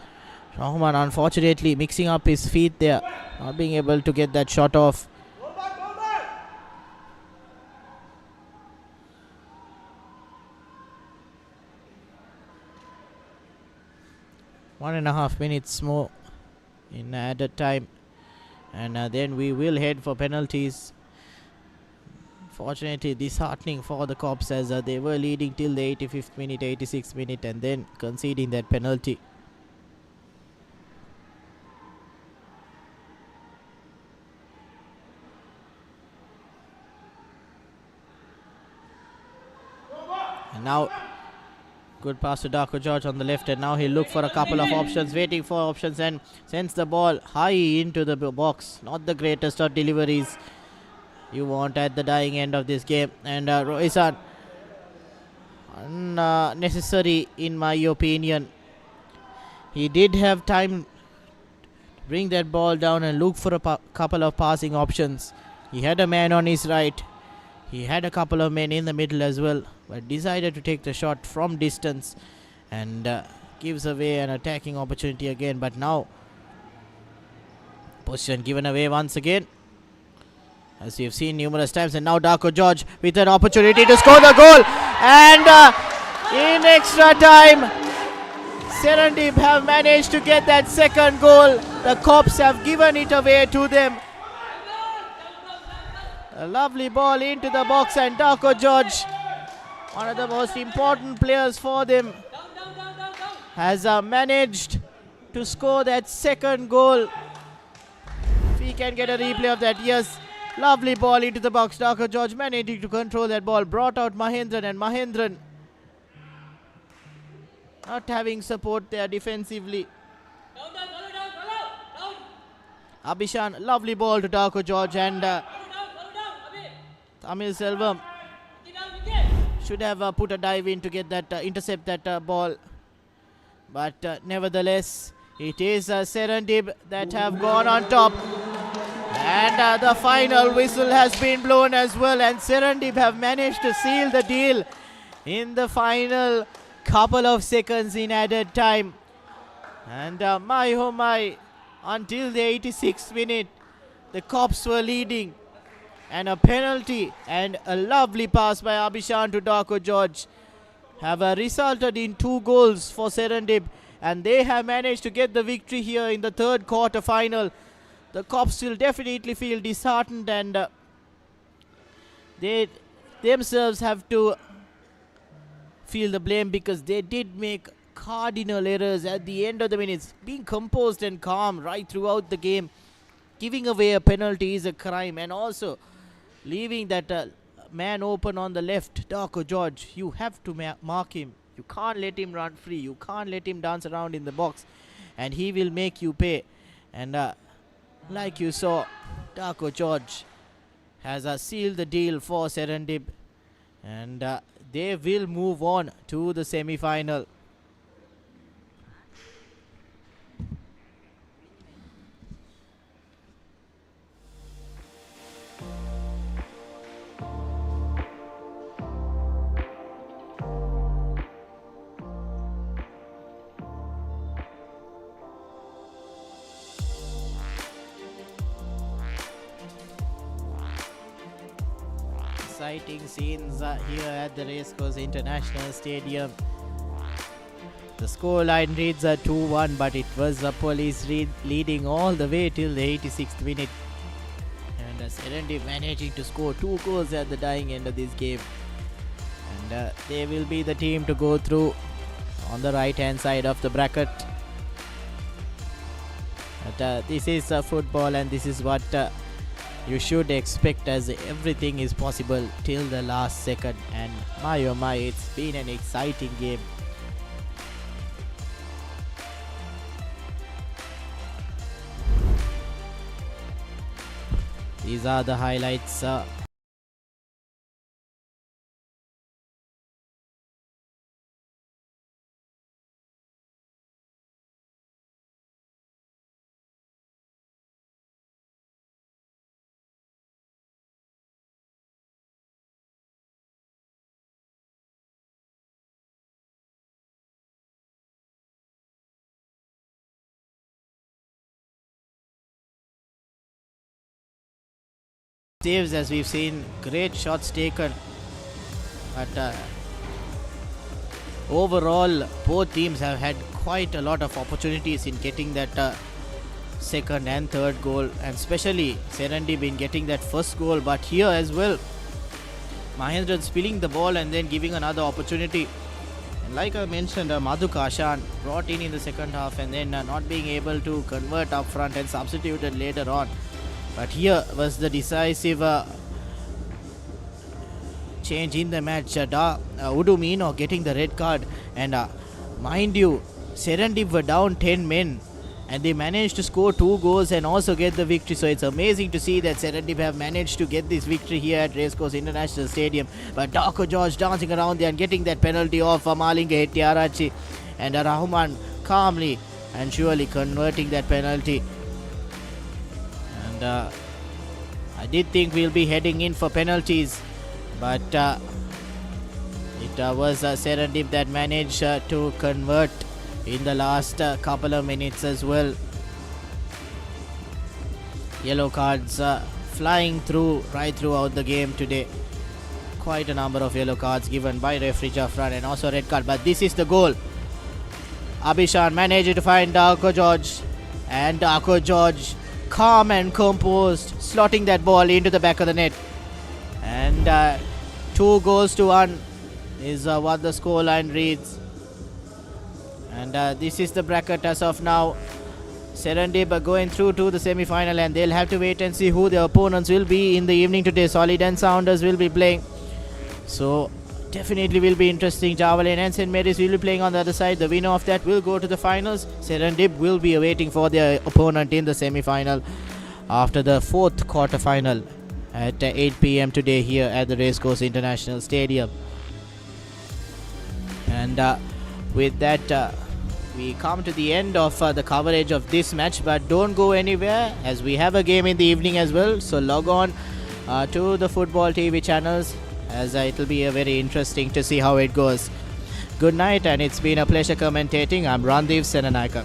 Speaker 1: Rahman unfortunately mixing up his feet there, not being able to get that shot off. One and a half minutes more in added time, and then we will head for penalties. Fortunately, disheartening for the Cops, as they were leading till the 85th minute, 86th minute, and then conceding that penalty. And now, good pass to Darko George on the left, and now he'll look for a couple of options, waiting for options, and sends the ball high into the box. Not the greatest of deliveries you want at the dying end of this game. And Roisan, unnecessary in my opinion. He did have time to bring that ball down and look for a couple of passing options. He had a man on his right, he had a couple of men in the middle as well, but decided to take the shot from distance and gives away an attacking opportunity again. But now position given away once again, as you've seen numerous times. And now Darko George with an opportunity to score the goal, and in extra time Serendib have managed to get that second goal. The Cops have given it away to them. A lovely ball into the box, and Darko George, one of the most important players for them, has managed to score that second goal. If we can get a replay of that, yes. Lovely ball into the box. Darko George managing to control that ball. Brought out Mahendran, and Mahendran not having support there defensively. Abhishan, lovely ball to Darko George, and Tamil Selvam should have put a dive in to get that intercept that ball. But nevertheless, it is Serendib that have gone on top. And the final whistle has been blown as well, and Serendib have managed to seal the deal in the final couple of seconds in added time. And my oh my, until the 86th minute, the Cops were leading, and a penalty and a lovely pass by Abhishan to Darko George have resulted in 2 goals for Serendib, and they have managed to get the victory here in the third quarter final. The Cops will definitely feel disheartened, and they themselves have to feel the blame, because they did make cardinal errors at the end of the minutes. Being composed and calm right throughout the game, giving away a penalty is a crime, and also leaving that man open on the left, Darko George. You have to mark him. You can't let him run free. You can't let him dance around in the box, and he will make you pay. And like you saw, Darko George has sealed the deal for Serendib, and they will move on to the semi-final. Exciting scenes here at the Racecourse International Stadium. The scoreline reads 2-1, but it was Police leading all the way till the 86th minute. And Serendib managing to score 2 goals at the dying end of this game. And they will be the team to go through on the right hand side of the bracket. But this is football, and this is what you should expect, as everything is possible till the last second. And my oh my, it's been an exciting game. These are the highlights. Saves, as we've seen, great shots taken, but overall both teams have had quite a lot of opportunities in getting that second and third goal, and especially Serendib in getting that first goal. But here as well, Mahendran spilling the ball and then giving another opportunity. And like I mentioned, Madhu Kashan brought in the second half, and then not being able to convert up front and substituted later on. But here was the decisive change in the match. Udumino getting the red card, and mind you, Serendib were down 10 men, and they managed to score 2 goals and also get the victory. So it's amazing to see that Serendib have managed to get this victory here at Racecourse International Stadium. But Darko George dancing around there and getting that penalty off Malinga Hettiarachi, and Rahman calmly and surely converting that penalty. And I did think we'll be heading in for penalties, but it was Serendib that managed to convert in the last couple of minutes as well. Yellow cards flying through right throughout the game today. Quite a number of yellow cards given by referee Jaffran, and also red card. But this is the goal. Abhishan managed to find Darko George, and Darko George calm and composed, slotting that ball into the back of the net. And 2 goals to 1 is what the scoreline reads. And this is the bracket as of now. Serendib are going through to the semi-final, and they'll have to wait and see who their opponents will be in the evening today. Solid and Sounders will be playing, so definitely will be interesting. Javelin and St. Mary's will be playing on the other side. The winner of that will go to the finals. Serendib will be awaiting for their opponent in the semi-final after the 4th quarter-final at 8 p.m. today here at the Racecourse International Stadium. And with that, we come to the end of the coverage of this match, but don't go anywhere, as we have a game in the evening as well. So log on to the football TV channels, as it will be very interesting to see how it goes. Good night, and it's been a pleasure commentating. I'm Randeep Senanayaka.